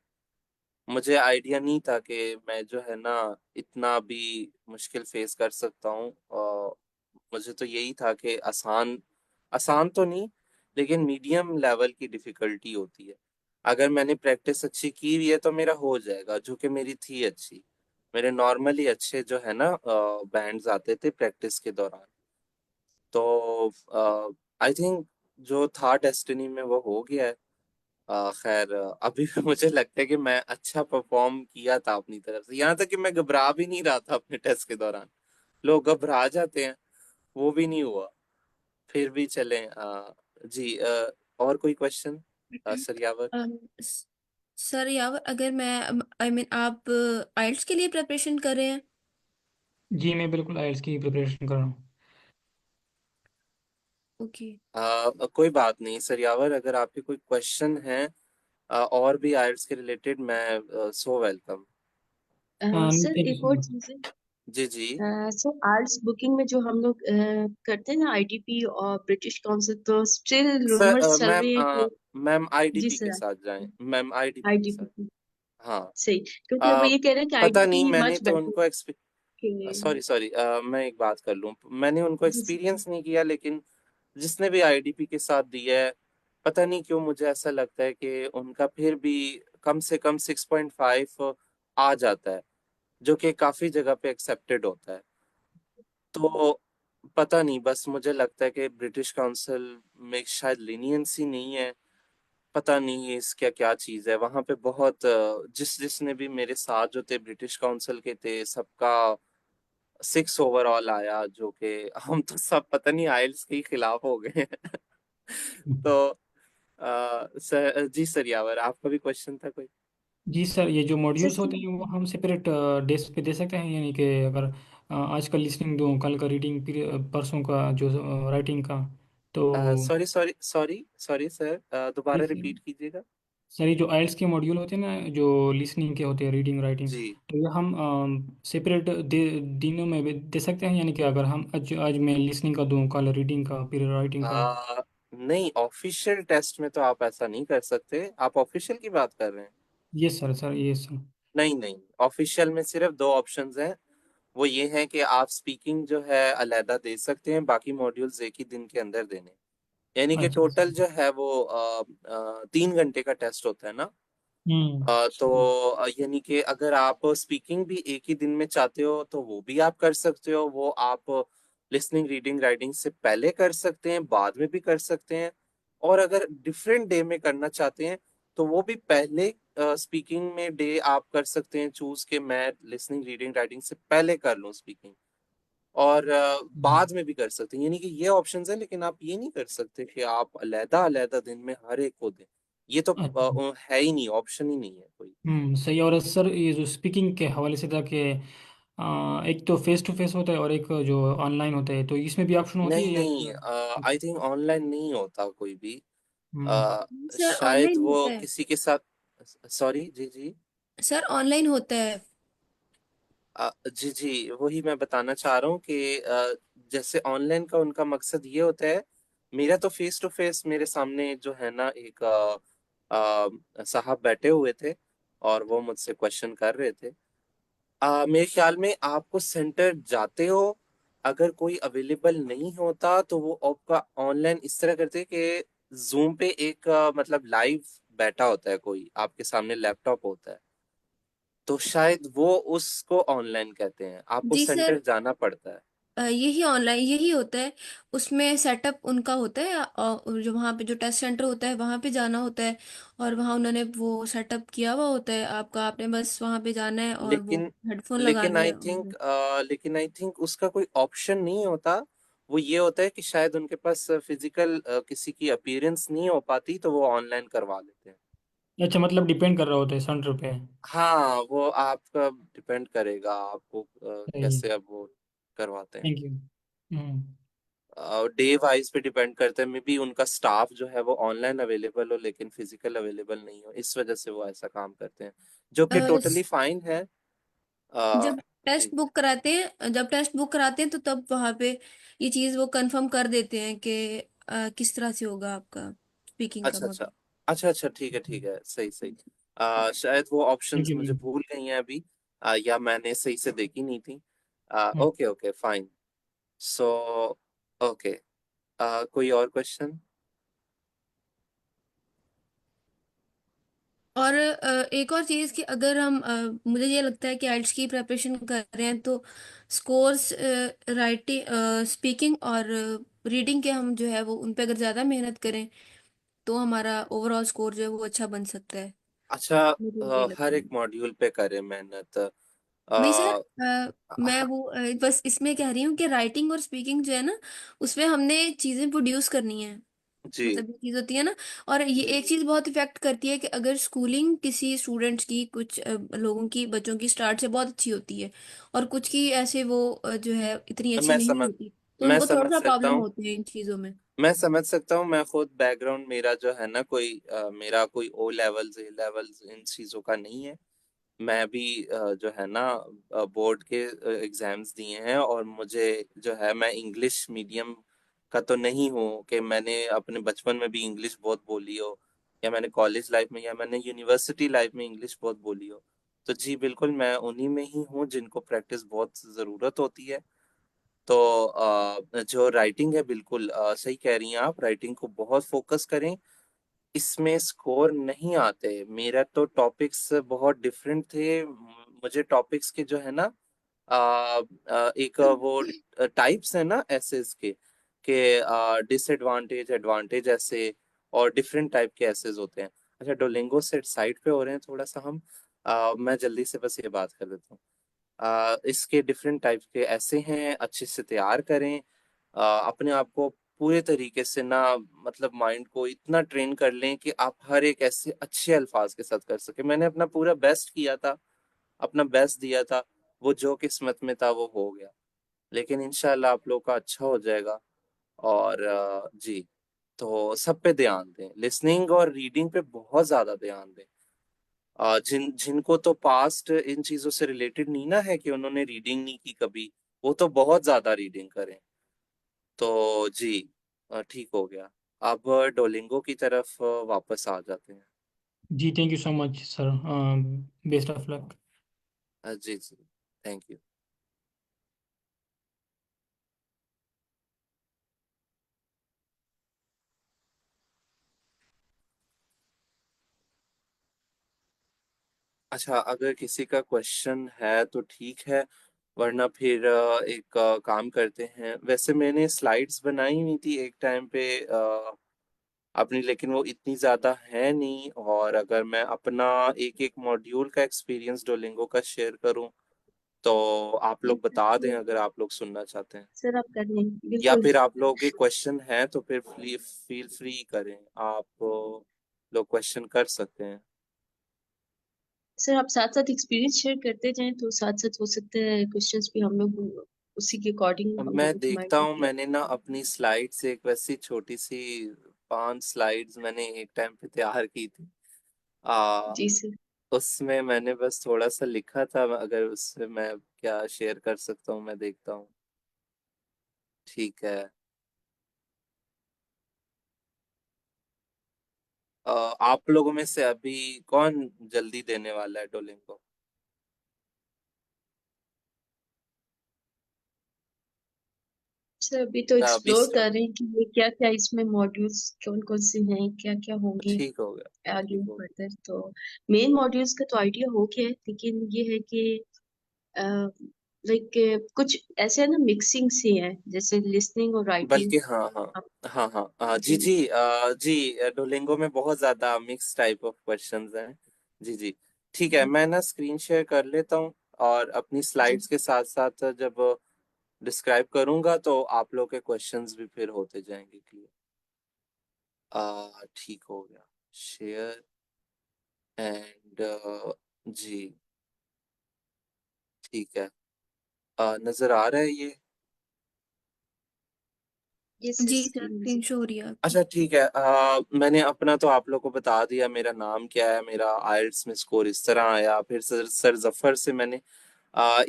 मुझे आइडिया नहीं था कि मैं जो है ना इतना भी मुश्किल फेस कर सकता हूँ। और मुझे तो यही था कि आसान आसान तो नहीं, लेकिन मीडियम लेवल की डिफिकल्टी होती है। अगर मैंने प्रैक्टिस अच्छी की हुई है तो मेरा हो जाएगा, जो कि मेरी थी अच्छी। मेरे नॉर्मली अच्छे जो है ना बैंड्स आते थे प्रैक्टिस के दौरान। तो आई थिंक जो था डेस्टिनी में वो हो गया है। खैर अभी भी मुझे लगता है कि मैं अच्छा परफॉर्म किया था अपनी तरफ से, यहाँ तक कि मैं घबरा भी नहीं रहा था अपने टेस्ट के दौरान। लोग घबरा जाते हैं, वो भी नहीं हुआ। फिर भी चलें। जी, और कोई क्वेश्चन? सर यावर। अम, स- सर यावर, अगर मैं आई मीन आप आइल्स के लिए प्रिपरेशन कर रहे हैं? जी मैं बिल्कुल आइल्स की प्रिपरेशन कर रहा हूँ। ओके। कोई बात नहीं सर यावर, अगर आपके कोई क्वेश्चन है और भी आइल्स के रिलेटेड, मैं सो वेलकम। नहीं सर थैंक यू एक सो और मच। चीज है। जी जी। सर आर्ट्स बुकिंग में जो हम लोग करते हैं ना, आईडीपी और ब्रिटिश काउंसिल, तो स्टिल सर रूमर्स चल मैम रही है कि। मैम जी आईडीपी के सर। साथ जाएं, मैम आईडीपी के साथ। आईडीपी हाँ। सही, क्योंकि वो अ, ये कह रहे हैं कि पता नहीं, आईडीपी मैंने मच तो बेटर उनको कि। सॉरी सॉरी, मैं एक बात कर लूं, मैंने उनको जी जी। एक्सपीरियंस नहीं किया, लेकिन जिसने भी आईडीपी के साथ दिया है, पता नहीं क्यों मुझे ऐसा लगता है कि उनका फिर भी कम से कम 6.5 आ जाता है, जो कि काफी जगह पे एक्सेप्टेड होता है। तो पता नहीं, बस मुझे लगता है कि ब्रिटिश काउंसिल में शायद लीनियंसी नहीं है। पता नहीं ये इसका क्या चीज है वहां पे। बहुत जिसने भी मेरे साथ जो थे ब्रिटिश काउंसिल के थे, सबका 6 ओवरऑल आया, जो कि हम तो सब पता नहीं आइल्स के ही खिलाफ हो गए हैं। तो सर जी, सर यावर आपका भी क्वेश्चन था कोई? जी सर, ये जो सर मॉड्यूल्स होते हैं वो हम सेपरेट डेस्क पे दे सकते हैं, यानी कि अगर आज का लिसनिंग दूँ, कल का रीडिंग, फिर परसों का जो राइटिंग का, तो sorry sorry sorry sorry sir, जी दोबारा सर। रिपीट कीजिएगा। सर ये जो आइल्स के मॉड्यूल होते हैं ना, जो लिसनिंग के होते हैं, रीडिंग राइटिंग, जी। तो ये हम सेपरेट दिनों में भी दे सकते हैं, यानी कि अगर हम आज मैं लिसनिंग का दूँ, कल रीडिंग का, फिर राइटिंग का। नहीं, ऑफिशियल टेस्ट में तो आप ऐसा नहीं कर सकते। आप ऑफिशियल की बात कर रहे हैं? ये सर, ये सर। नहीं नहीं, ऑफिशियल में सिर्फ दो ऑप्शंस हैं। वो ये है कि आप स्पीकिंग जो है अलहदा दे सकते हैं, बाकी मॉड्यूल्स एक ही दिन के अंदर देने। यानी कि अच्छा टोटल अच्छा। जो है वो 3 घंटे का टेस्ट होता है ना। तो हम्म। यानी कि अगर आप स्पीकिंग भी एक ही दिन में चाहते हो तो वो भी आप कर सकते हो। वो आप लिसनिंग रीडिंग राइटिंग से पहले कर सकते हैं, बाद में भी कर सकते हैं। और अगर डिफरेंट डे में करना चाहते हैं तो वो भी पहले स्पीकिंग में डे आप कर सकते हैं चूज के, मैं लिसनिंग रीडिंग राइटिंग से पहले कर लूँ स्पीकिंग, और बाद में भी कर सकते हैं। यानी कि ये ऑप्शंस है, लेकिन आप ये नहीं कर सकते कि आप अलहदा अलहदा दिन में हर एक को दें। ये तो अच्छा। है ही नहीं, ऑप्शन ही नहीं है कोई। सही। और सर ये जो स्पीकिंग के हवाले से था कि एक तो फेस टू फेस होता है और एक जो ऑनलाइन होता है, तो इसमें भी ऑप्शन होती है नहीं या? नहीं, आई थिंक ऑनलाइन नहीं होता कोई भी। हम्म। अ, सर शायद ऑनलाइन वो होता है। किसी के साथ। सॉरी जी जी। सर ऑनलाइन होता है। जी जी, वही मैं बताना चाह रहा हूँ कि जैसे ऑनलाइन का उनका मकसद ये होता है। मेरा तो फेस टू फेस, मेरे सामने जो है ना एक साहब बैठे हुए थे और वो मुझसे क्वेश्चन कर रहे थे। मेरे ख्याल में आपको सेंटर जाते हो, अगर कोई अवेलेबल नहीं होता तो वो आपका ऑनलाइन इस तरह करते हैं कि जूम पे एक मतलब लाइव बैठा होता है कोई, आपके सामने लैपटॉप होता है, तो शायद वो उसको ऑनलाइन कहते हैं। आपको जी सेंटर सर। जाना पड़ता है। यही ऑनलाइन यही होता है। उसमें सेटअप उनका होता है, जो वहाँ पे जो टेस्ट सेंटर होता है वहाँ पे जाना होता है। और वहाँ उन्होंने वो सेटअप किया हुआ होता है आपका, आपने बस वहाँ पे जाना है और वो लेकिन हेडफोन लेकिन लगाने आई हैं। थिंक लेकिन आई थिंक उसका कोई ऑप्शन नहीं होता। वो ये होता है कि शायद उनके पास फिजिकल किसी की अपीयरेंस नहीं हो पाती, तो वो ऑनलाइन करवा लेते हैं। अच्छा, मतलब डिपेंड कर रहा होता है सेंटर पे। हाँ, वो आपका डिपेंड करेगा, आपको सही। कैसे अब वो करवाते हैं। Thank you. Hmm. Day wise पे डिपेंड करता है, मे बी उनका स्टाफ जो है वो ऑनलाइन अवेलेबल हो लेकिन फिजिकल अवेलेबल नहीं हो, इस वजह से वो ऐसा काम करते हैं, जो कि अ, टोटली फाइन है। अ, जब जी। टेस्ट बुक कराते हैं तो तब वहाँ पे ये चीज़ वो कंफर्म कर देते हैं कि किस तरह से होगा आपका स्पीकिंग का अच्छा अच्छा। मॉडल। अच्छा अच्छा, ठीक है, सही सही। शायद वो थैंक ऑप्शंस यू मुझे मैम। भूल गई हैं अभी, या मैंने सही से देखी नहीं थी। Hmm. Okay okay fine. So okay, कोई और क्वेश्चन? और एक और चीज़ कि अगर हम मुझे ये लगता है कि आइल्स की प्रिपरेशन कर रहे हैं तो स्कोर्स राइटिंग स्पीकिंग और रीडिंग के हम जो है वो उन पे अगर ज़्यादा मेहनत करें तो हमारा ओवरऑल स्कोर जो है वो अच्छा बन सकता है। अच्छा, मुझे ये हर लगता एक है। मॉड्यूल पे करें मेहनत? नहीं सर, अ, मैं हाँ, वो बस इसमें कह रही हूँ कि राइटिंग और स्पीकिंग जो है ना, उसमें हमने चीज़ें प्रोड्यूस करनी है। जी मतलब ये चीज होती है ना। और ये एक चीज बहुत इफेक्ट करती है कि अगर स्कूलिंग किसी स्टूडेंट्स की, कुछ लोगों की, बच्चों की स्टार्ट से बहुत अच्छी होती है, और कुछ की ऐसे वो जो है इतनी अच्छी मैं नहीं समझ होती, तो मैं उनको थोड़ा समझ सा सकता प्रॉब्लम हूँ। होती है इन चीजों में। मैं समझ सकता हूँ। मैं खुद बैकग्राउंड मेरा जो है ना, कोई मेरा कोई O levels A levels in चीज़ों का नहीं है। मैं भी जो है ना बोर्ड के एग्जाम्स दिए हैं, और मुझे जो है, मैं इंग्लिश मीडियम का तो नहीं हूँ कि मैंने अपने बचपन में भी इंग्लिश बहुत बोली हो, या मैंने कॉलेज लाइफ में या मैंने यूनिवर्सिटी लाइफ में इंग्लिश बहुत बोली हो। तो जी बिल्कुल, मैं उन्हीं में ही हूँ जिनको प्रैक्टिस बहुत ज़रूरत होती है। तो जो राइटिंग है, बिल्कुल सही कह रही हैं आप, राइटिंग को बहुत फोकस करें। इसमें स्कोर नहीं आते। मेरा तो टॉपिक्स बहुत डिफरेंट थे। मुझे टॉपिक्स के जो है ना, एक वो टाइप्स है ना एसेस के डिसएडवांटेज एडवांटेज ऐसे, और डिफरेंट टाइप के एसेस होते हैं। अच्छा, डोलिंगो से साइड पे हो रहे हैं थोड़ा सा हम। मैं जल्दी से बस ये बात कर देता हूँ। इसके डिफरेंट टाइप के ऐसे हैं, अच्छे से तैयार करें। अपने आप को पूरे तरीके से ना, मतलब माइंड को इतना ट्रेन कर लें कि आप हर एक ऐसे अच्छे अल्फाज के साथ कर सके। मैंने अपना पूरा बेस्ट किया था, अपना बेस्ट दिया था। वो जो किस्मत में था वो हो गया, लेकिन इंशाल्लाह आप लोग का अच्छा हो जाएगा। और जी, तो सब पे ध्यान दें, लिसनिंग और रीडिंग पे बहुत ज्यादा ध्यान दें। जिनको तो पास्ट इन चीजों से रिलेटेड नहीं ना है कि उन्होंने रीडिंग नहीं की कभी, वो तो बहुत ज्यादा रीडिंग करें। तो जी, ठीक हो गया। अब डोलिंगो की तरफ वापस आ जाते हैं। जी thank you so much sir, best of luck. जी जी, थैंक यू। अच्छा, अगर किसी का क्वेश्चन है तो ठीक है, वरना फिर एक काम करते हैं। वैसे मैंने स्लाइड्स बनाई हुई थी एक टाइम पे अपनी, लेकिन वो इतनी ज्यादा है नहीं। और अगर मैं अपना एक एक मॉड्यूल का एक्सपीरियंस डोलिंगो का शेयर करूं, तो आप लोग बता दें अगर आप लोग सुनना चाहते हैं। सर आप कर लें या बिल्कुल। फिर आप लोगों के क्वेश्चन हैं तो फिर फील फ्री करें, आप लोग क्वेश्चन कर सकते हैं। सर आप साथ साथ एक्सपीरियंस शेयर करते जाएं तो साथ साथ हो सकता है क्वेश्चंस भी हम लोग उसी के अकॉर्डिंग हम मैं लोगों के माइंड देखता में हूँ, क्लियर। मैंने ना अपनी स्लाइड्स एक वैसी छोटी सी 5 स्लाइड्स मैंने एक टाइम पे तैयार की थी। आ, जी सर। उसमें मैंने बस थोड़ा सा लिखा था, अगर उससे मैं क्या शेयर कर सकता हूँ, मैं देखता हूँ। ठीक है। आप लोगों में से अभी कौन जल्दी देने वाला है डोलिंगो? सर अभी तो अभी एक्सप्लोर कर स्टार्ट। रहे हैं कि ये क्या क्या इसमें मॉड्यूल्स कौन कौन से हैं, क्या क्या होंगे ठीक हो गया, आगे ठीक हो गया। फर्दर। तो मेन मॉड्यूल्स का तो आइडिया हो गया है, लेकिन ये है कि लाइक कुछ ऐसे है ना मिक्सिंग से है, जैसे लिसनिंग और राइटिंग। बल्कि हाँ हाँ, हाँ हाँ, जी जी। जी, जी डोलिंगो में बहुत ज्यादा मिक्स टाइप ऑफ क्वेश्चंस हैं। जी जी, ठीक है। मैं ना स्क्रीन शेयर कर लेता हूँ, और अपनी जी स्लाइड्स के साथ साथ जब डिस्क्राइब करूंगा तो आप लोग के क्वेश्चंस भी फिर होते जाएंगे क्लियर। ठीक हो गया, शेयर एंड जी, ठीक है। नजर आ रहा है ये? ये सर जी सर, स्क्रीन स्क्रीन शो हो रही है आपकी। अच्छा ठीक है। मैंने अपना तो आप लोग को बता दिया, मेरा नाम क्या है, मेरा आइल्स में स्कोर इस तरह आया। फिर सर जफर से मैंने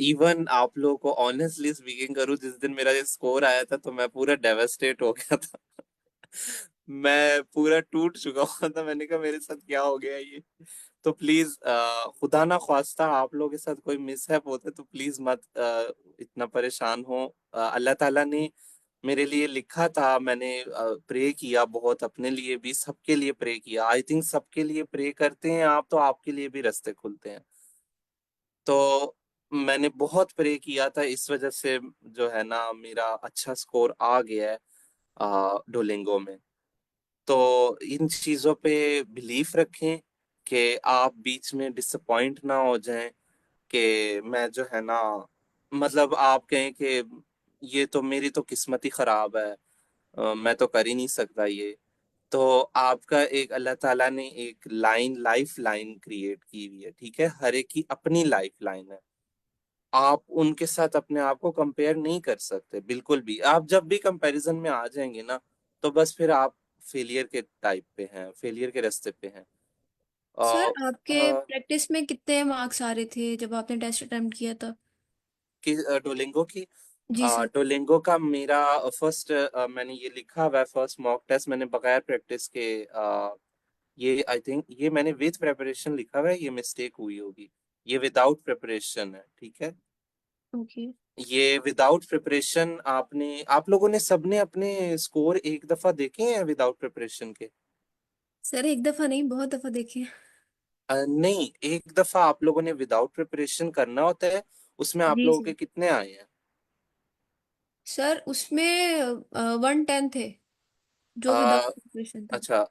इवन आप लोगों को ऑनेस्टली स्पीकिंग करूँ, जिस दिन मेरा ये स्कोर आया था तो मैं पूरा डेवास्टेट हो गया था। मैं पूरा टूट चुका हुआ था। मैंने कहा मेरे साथ क्या हो गया ये। तो प्लीज, खुदा ना ख्वास्ता आप लोगों के साथ कोई मिसहैप होता है तो प्लीज मत इतना परेशान हो। अल्लाह ताला ने मेरे लिए लिखा था। मैंने प्रे किया बहुत, अपने लिए भी, सबके लिए प्रे किया। आई थिंक सबके लिए प्रे करते हैं आप तो आपके लिए भी रास्ते खुलते हैं। तो मैंने बहुत प्रे किया था, इस वजह से जो है ना मेरा अच्छा स्कोर आ गया है डोलिंगो में। तो इन चीजों पे बिलीफ रखें कि आप बीच में डिसअपॉइंट ना हो जाएं, कि मैं जो है ना, मतलब आप कहें कि ये तो मेरी तो किस्मत ही खराब है, मैं तो कर ही नहीं सकता ये। तो आपका एक अल्लाह ताला ने एक लाइफ लाइन क्रिएट की हुई है, ठीक है, हर एक की अपनी लाइफ लाइन है। आप उनके साथ अपने आप को कंपेयर नहीं कर सकते बिल्कुल भी। आप जब भी कंपैरिजन में आ जाएंगे ना, तो बस फिर आप फेलियर के टाइप पे हैं, फेलियर के रास्ते पे हैं। सर अ, आपके अ, प्रैक्टिस में कितने मार्क्स आ रहे थे जब आपने टेस्ट अटेम्प्ट किया था? कि डोलिंगो की जी सर। डोलिंगो का मेरा फर्स्ट मैंने ये लिखा हुआ है, फर्स्ट मॉक टेस्ट मैंने बगैर प्रैक्टिस के ये आई थिंक ये मैंने विद प्रिपरेशन लिखा हुआ है, ये मिस्टेक हुई होगी। ये विदाउट प्रिपरेशन है, ठीक है। ओके। ये विदाउट प्रिपरेशन आप लोगों ने सबने अपने स्कोर एक दफा देखे हैं विदाउट प्रिपरेशन के? सर एक दफा नहीं, बहुत दफा देखे। नहीं, एक दफा आप लोगों ने विदाउट प्रिपरेशन करना होता है। उसमें आप जी लोगों सर। के कितने आए हैं? सर उसमें 110 थे, जो विदाउट अ, प्रिपरेशन था। अच्छा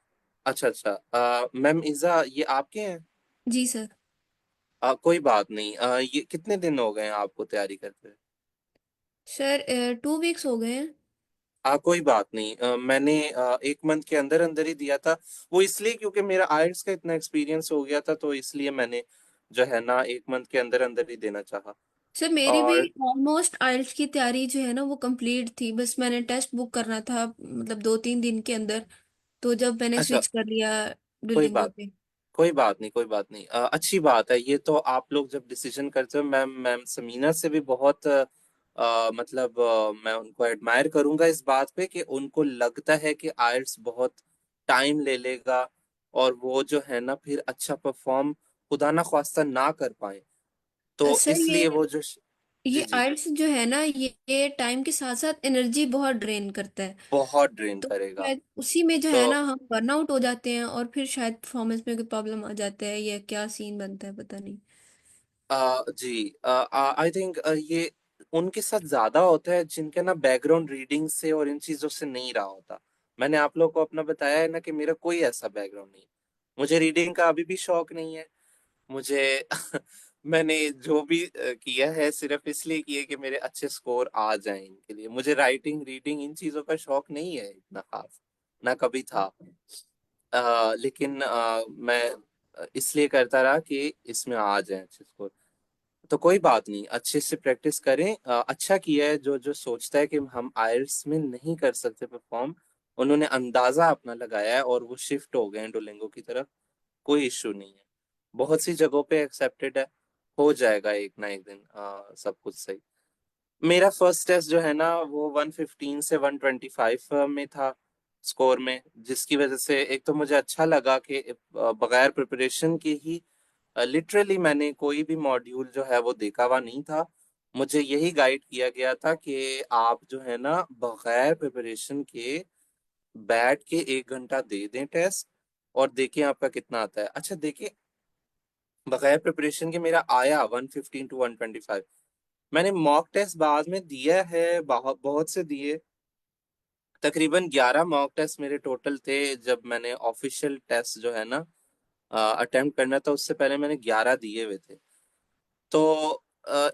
अच्छा अच्छा। मैम इज़ा, ये आपके हैं? जी सर। कोई बात नहीं। ये कितने दिन हो गए हैं आपको तैयारी करते हुए? सर 2 वीक्स हो गए हैं। कोई बात नहीं। मैंने 1 मंथ के अंदर अंदर ही दिया था। वो इसलिए क्योंकि मेरा आइल्स का इतना एक्सपीरियंस हो गया था, तो इसलिए मैंने जो है ना 1 मंथ के अंदर अंदर ही देना चाहा। सर मेरी भी और ऑलमोस्ट आइल्स की तैयारी जो है ना वो कंप्लीट थी, बस मैंने टेस्ट बुक करना था मतलब 2-3 दिन के अंदर। तो जब मैंने अच्छा, स्विच कर लिया कोई डुलिंगो बात पे। कोई बात नहीं, कोई बात नहीं। अच्छी बात है ये। तो आप लोग जब डिसीजन करते हो, मैम मैम समीना से भी बहुत मतलब मैं उनको एडमायर करूंगा इस बात पे कि उनको लगता है कि आइल्स बहुत टाइम ले लेगा, और वो जो है ना फिर अच्छा परफॉर्म खुदा ना ख्वास्ता ना कर पाए, तो सर इसलिए वो जो ये जी जी, आइल्स जो है ना ये टाइम के साथ साथ एनर्जी बहुत ड्रेन करता है। बहुत ड्रेन तो करेगा। शायद उसी में जो तो है ना हम बर्नआउट हो जाते हैं और फिर शायद परफॉर्मेंस में कोई प्रॉब्लम आ जाता है, या क्या सीन बनता है पता नहीं। जी, आई थिंक ये उनके साथ ज्यादा होता है जिनके ना बैकग्राउंड रीडिंग से और इन चीजों से नहीं रहा होता। मैंने आप लोग को अपना बताया है ना कि मेरा कोई ऐसा बैकग्राउंड नहीं। मुझे रीडिंग का अभी भी शौक नहीं है। मुझे मैंने जो भी किया है सिर्फ इसलिए किया कि मेरे अच्छे स्कोर आ जाएं इनके लिए। मुझे राइटिंग रीडिंग इन चीजों का शौक नहीं है इतना खास, ना कभी था। लेकिन मैं इसलिए करता रहा कि इसमें आ जाए अच्छे स्कोर। तो कोई बात नहीं, अच्छे से प्रैक्टिस करें। अच्छा किया है जो जो सोचता है कि हम आयल्स में नहीं कर सकते परफॉर्म, उन्होंने अंदाजा अपना लगाया है और वो शिफ्ट हो गए हैं डोलिंगो की तरफ। कोई इश्यू नहीं है, बहुत सी जगहों पे एक्सेप्टेड है। हो जाएगा एक ना एक दिन सब कुछ सही। मेरा फर्स्ट टेस्ट जो है ना वो 115 से 125 में था स्कोर में, जिसकी वजह से एक तो मुझे अच्छा लगा कि बगैर प्रिपरेशन के ही लिटरली मैंने कोई भी मॉड्यूल जो है वो देखा हुआ नहीं था। मुझे यही गाइड किया गया था कि आप जो है ना बगैर प्रिपरेशन के बैठ के 1 घंटा दे दें टेस्ट, और देखें आपका कितना आता है। अच्छा देखिए, बगैर प्रिपरेशन के मेरा आया 115 to 125। मैंने मॉक टेस्ट बाद में दिया है, बहुत बहुत से दिए। तकरीबन 11 मॉक टेस्ट मेरे टोटल थे जब मैंने ऑफिशियल टेस्ट जो है ना अटेम्प्ट करना था, उससे पहले मैंने 11 दिए हुए थे। तो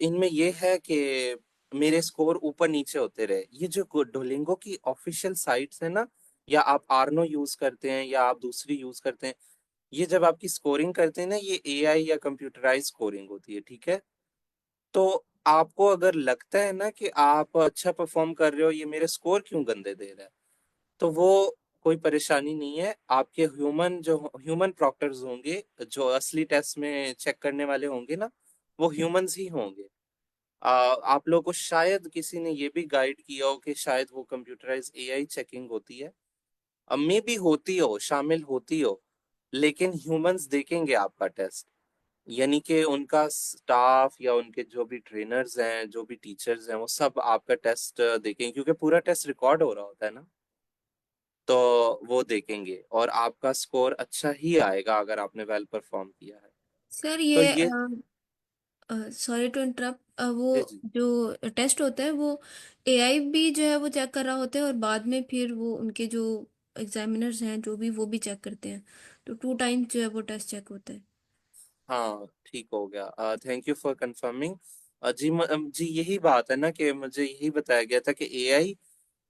इनमें ये है कि मेरे स्कोर ऊपर नीचे होते रहे। ये जो डोलिंगो की ऑफिशियल साइट्स है ना, या आप आर्नो यूज करते हैं या आप दूसरी यूज करते हैं, ये जब आपकी स्कोरिंग करते हैं ना, ये एआई या कंप्यूटराइज स्कोरिंग होती है, ठीक है। तो आपको अगर लगता है ना कि आप अच्छा परफॉर्म कर रहे हो, ये मेरे स्कोर क्यों गंदे दे रहा है, तो वो कोई परेशानी नहीं है। आपके ह्यूमन प्रॉक्टर्स होंगे, जो असली टेस्ट में चेक करने वाले होंगे ना, वो ह्यूमंस ही होंगे। आप लोगों को शायद किसी ने ये भी गाइड किया हो कि शायद वो कंप्यूटराइज एआई चेकिंग होती है। अब मे भी होती हो, शामिल होती हो, लेकिन ह्यूमंस देखेंगे आपका टेस्ट। यानी कि उनका स्टाफ या उनके जो भी ट्रेनर्स हैं, जो भी टीचर्स हैं, वो सब आपका टेस्ट देखेंगे, क्योंकि पूरा टेस्ट रिकॉर्ड हो रहा होता है ना। तो वो देखेंगे और आपका स्कोर अच्छा ही आएगा अगर आपने वेल परफॉर्म किया है। सर तो ये ये सॉरी टू इंटरप्ट, वो जी जी, जो टेस्ट होता है वो एआई भी जो है वो चेक कर रहा होता है, और बाद में फिर वो उनके जो एग्जामिनर्स हैं जो भी वो भी चेक करते हैं। तो 2 टाइम्स जो है वो टेस्ट चेक होता है। हाँ ठीक हो गया। Thank you for confirming. जी जी, यही बात है ना कि मुझे यही बताया गया था कि एआई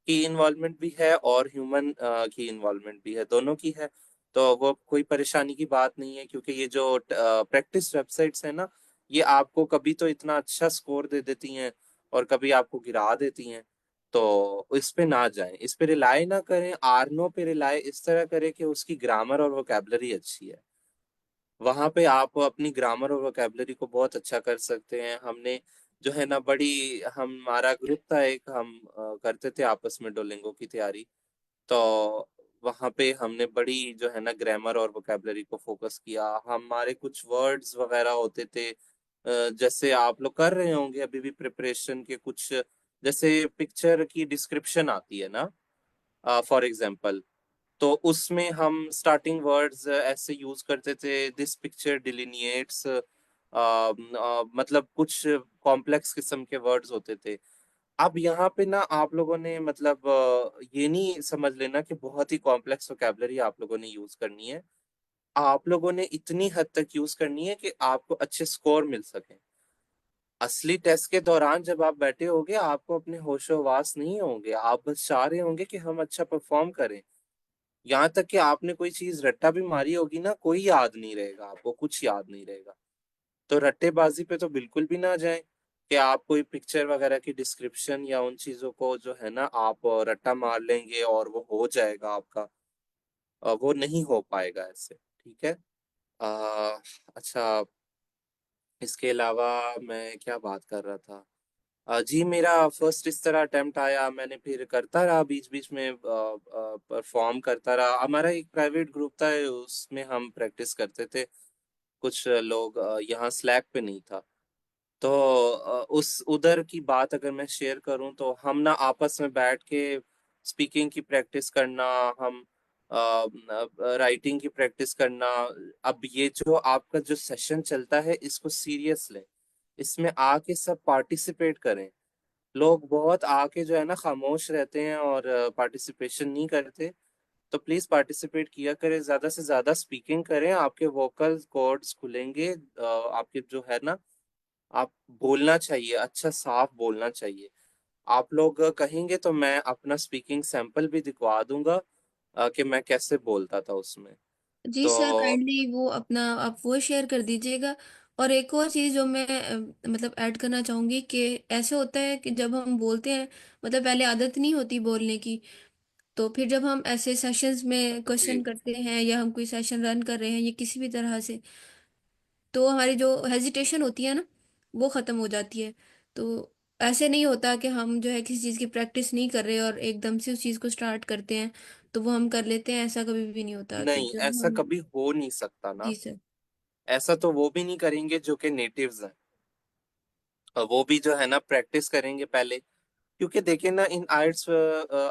की इन्वॉल्वमेंट भी है और ह्यूमन की इन्वॉल्वमेंट भी है, दोनों की है। तो वो कोई परेशानी की बात नहीं है, क्योंकि ये जो प्रैक्टिस वेबसाइट्स है ना, ये आपको कभी तो इतना अच्छा स्कोर दे देती हैं और कभी आपको गिरा देती हैं। तो इस पे ना जाएं, इस पे रिलाय ना करें, आर्नो पे रिलाय इस तरह करें कि उसकी ग्रामर और वोकैबुलरी अच्छी है। वहां पे आप अपनी ग्रामर और वोकैबुलरी को बहुत अच्छा कर सकते हैं। हमने जो है ना बड़ी, हमारा ग्रुप था एक, हम करते थे आपस में डोलिंगो की तैयारी। तो वहां पे हमने बड़ी जो है ना ग्रामर और वोकैबुलरी को फोकस किया। हमारे कुछ वर्ड्स वगैरह होते थे, जैसे आप लोग कर रहे होंगे अभी भी प्रिपरेशन के कुछ, जैसे पिक्चर की डिस्क्रिप्शन आती है ना, फॉर एग्जांपल, तो उसमें हम स्टार्टिंग वर्ड्स ऐसे यूज करते थे, दिस पिक्चर डिलिनिएट्स, मतलब कुछ कॉम्प्लेक्स किस्म के वर्ड्स होते थे। अब यहाँ पे ना आप लोगों ने मतलब ये नहीं समझ लेना कि बहुत ही कॉम्प्लेक्स वोकैबुलरी आप लोगों ने यूज करनी है। आप लोगों ने इतनी हद तक यूज करनी है कि आपको अच्छे स्कोर मिल सके। असली टेस्ट के दौरान जब आप बैठे होगे, आपको अपने होशो-हवास नहीं होंगे, आप बस चाह रहे होंगे कि हम अच्छा परफॉर्म करें। यहाँ तक कि आपने कोई चीज रट्टा भी मारी होगी ना, कोई याद नहीं रहेगा, आपको कुछ याद नहीं रहेगा। तो रट्टेबाजी पे तो बिल्कुल भी ना जाएं कि आप कोई पिक्चर वगैरह की डिस्क्रिप्शन या उन चीजों को जो है ना आप रट्टा मार लेंगे और वो हो जाएगा आपका, वो नहीं हो पाएगा ऐसे, ठीक है। अच्छा, इसके अलावा मैं क्या बात कर रहा था, जी मेरा फर्स्ट इस तरह अटेम्प्ट आया, मैंने फिर करता रहा बीच बीच में, परफॉर्म करता रहा। हमारा एक प्राइवेट ग्रुप था, उसमें हम प्रैक्टिस करते थे। कुछ लोग, यहाँ स्लैक पे नहीं था। तो उस उधर की बात अगर मैं शेयर करूं, तो हम ना आपस में बैठ के स्पीकिंग की प्रैक्टिस करना, हम राइटिंग की प्रैक्टिस करना। अब ये जो आपका जो सेशन चलता है, इसको सीरियस लें, इसमें आके सब पार्टिसिपेट करें। लोग बहुत आके जो है ना खामोश रहते हैं और पार्टिसिपेशन नहीं करते। तो प्लीज पार्टिसिपेट किया करें, ज्यादा से ज्यादा स्पीकिंग करें, आपके वोकल कॉर्ड्स खुलेंगे, आपके जो है ना, आप बोलना चाहिए, अच्छा साफ बोलना चाहिए। आप लोग कहेंगे तो मैं अपना स्पीकिंग सैंपल भी दिखवा दूंगा, कि मैं कैसे बोलता था उसमें। जी तो सर, काइंडली वो अपना आप वो शेयर कर दीजिएगा। और एक और चीज़ जो मैं मतलब ऐड करना चाहूँगी कि ऐसे होता है कि जब हम बोलते हैं, मतलब पहले आदत नहीं होती बोलने की, तो फिर जब हम ऐसे सेशंस में क्वेश्चन जी करते हैं या हम कोई सेशन रन कर रहे हैं या किसी भी तरह से, तो हमारी जो हेजिटेशन होती है ना, वो ख़त्म हो जाती है। तो ऐसे नहीं होता कि हम जो है किसी चीज़ की प्रैक्टिस नहीं कर रहे और एकदम से उस चीज़ को स्टार्ट करते हैं तो वो हम कर लेते हैं, ऐसा कभी भी नहीं होता। तो नहीं, जब ऐसा हम कभी हो नहीं सकता ना। जी सर। ऐसा तो वो भी नहीं करेंगे जो कि नेटिव्स हैं, और वो भी जो है ना प्रैक्टिस करेंगे पहले। क्योंकि देखिए ना, इन आयल्स